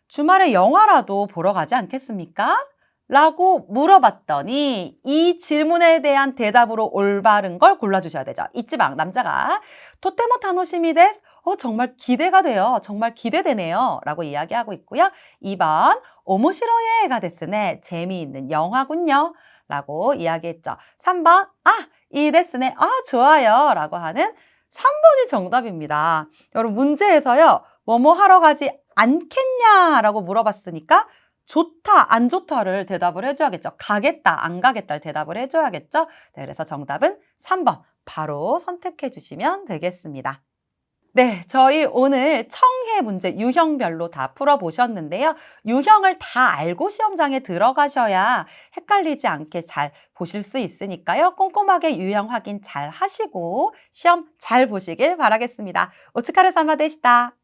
주말에 영화라도 보러 가지 않겠습니까? 라고 물어봤더니 이 질문에 대한 대답으로 올바른 걸 골라주셔야 되죠. 이치방 남자가 토테모 타노시미 데스. 정말 기대가 돼요. 정말 기대되네요. 라고 이야기하고 있고요. 2번 오모시로예가 데스네. 재미있는 영화군요. 라고 이야기했죠. 3번 이 데스네. 좋아요. 라고 하는 3번이 정답입니다. 여러분 문제에서요. 뭐뭐 하러 가지 않겠냐라고 물어봤으니까 좋다, 안 좋다를 대답을 해줘야겠죠. 가겠다, 안 가겠다를 대답을 해줘야겠죠. 네, 그래서 정답은 3번 바로 선택해 주시면 되겠습니다. 네, 저희 오늘 청해 문제 유형별로 다 풀어보셨는데요. 유형을 다 알고 시험장에 들어가셔야 헷갈리지 않게 잘 보실 수 있으니까요. 꼼꼼하게 유형 확인 잘 하시고 시험 잘 보시길 바라겠습니다. 오츠카레사마 데시타.